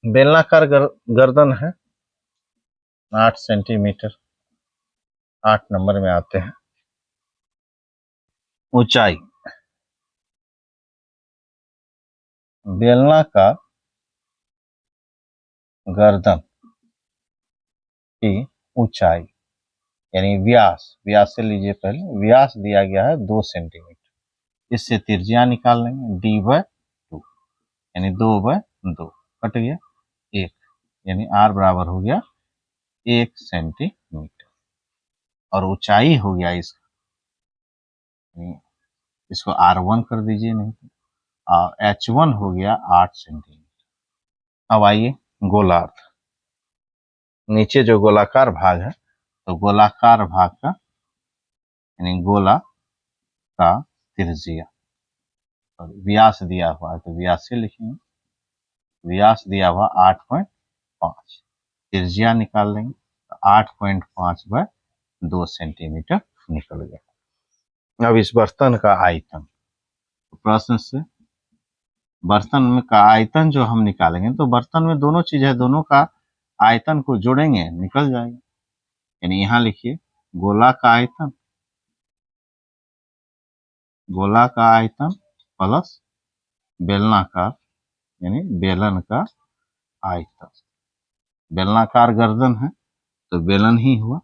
बेलनाकार गर्दन है 8 सेंटीमीटर, 8 नंबर में आते हैं। ऊंचाई, बेलनाकार गर्दन की ऊंचाई यानी व्यास, व्यास से लीजिए, पहले व्यास दिया गया है 2 सेंटीमीटर, इससे त्रिज्या निकाल लेंगे d/2, यानी 2/2 कट गया 1, यानी r बराबर हो गया 1 सेंटीमीटर, और ऊंचाई हो गया इसका, इसको r1 कर दीजिए, नहीं और h1 हो गया 8 सेंटीमीटर। अब आइए गोलार्ध, नीचे जो गोलाकार भाग है तो गोलाकार भाग का यानी गोला का त्रिज्या और व्यास दिया हुआ है तो व्यास से लिखेंगे, व्यास दिया हुआ 8.5, त्रिज्या निकाल लेंगे तो 8.5/2 सेंटीमीटर निकल गया। अब इस बर्तन का आयतन, तो प्रश्न से बर्तन में का आयतन जो हम निकालेंगे तो बर्तन में दोनों चीज है, दोनों का आयतन को जोड़ेंगे निकल जाएगा। यानी यहाँ लिखिए गोला का आयतन, गोला का आयतन प्लस बेलनाकार यानी बेलन का आयतन, बेलनाकार गर्दन है तो बेलन ही हुआ,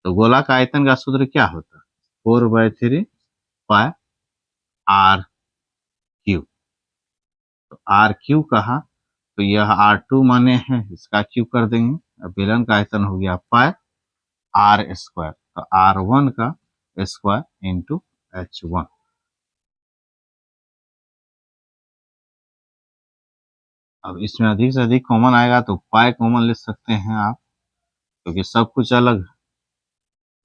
तो गोला का आयतन का सूत्र क्या होता है, 4/3 पाई आर क्यू। तो आर क्यू कहा तो यह R2 माने हैं, इसका क्यू कर देंगे, बेलन का आयतन हो गया पाई आर स्क्वायर, तो R1 का स्क्वायर इंटू H1। अब इसमें अधिक से अधिक कॉमन आएगा तो पाई कॉमन ले सकते हैं आप, क्योंकि सब कुछ अलग है,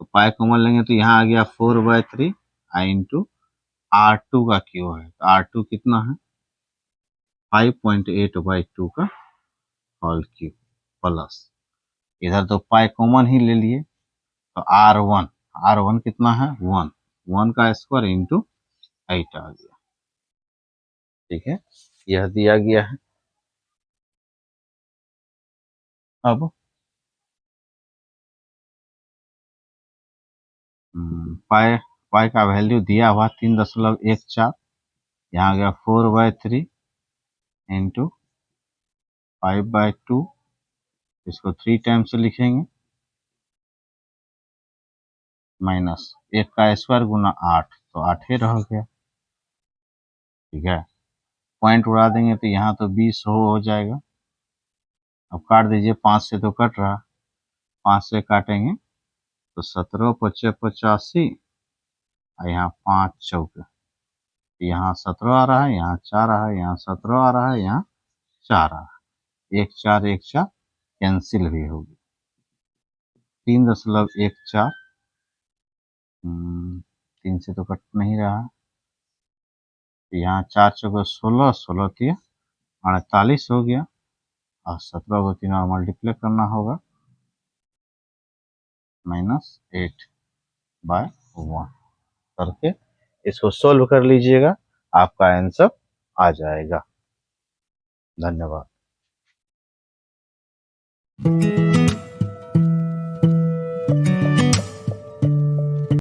तो पाई कॉमन लेंगे तो यहाँ आ गया 4/3 इंटू R2 का क्यू है, तो R2 कितना है 5.8/2 का होल क्यूब प्लस, इधर तो पाई कॉमन ही ले लिए तो R1, R1 कितना है 1, 1 का स्क्वायर इंटू 8 आ गया। ठीक है, यह दिया गया है। अब पाई, पाई का वैल्यू दिया हुआ 3.14, यहाँ आ गया 4/3 इंटू 5/2, इसको 3 टाइम से लिखेंगे माइनस 1 का स्क्वायर गुना 8, तो 8 ही रह गया। ठीक है, पॉइंट उड़ा देंगे तो यहाँ तो 20 हो जाएगा, अब काट दीजिए, 5 से तो कट रहा, 5 से काटेंगे तो 17 पचे 85 और यहाँ 5 चौके, यहाँ 17 आ रहा है, यहाँ 4 आ रहा है, यहाँ 17 आ रहा है, यहाँ 4 आ रहा है, 1 4 1 4 कैंसिल भी होगी, 3.14 3 से तो कट नहीं रहा है, यहाँ 4 चौके 16 16 3 48 हो गया और 17 को 3 और मल्टीप्लाई करना होगा -8/1 करके इसको सोल्व कर लीजिएगा, आपका आंसर आ जाएगा। धन्यवाद।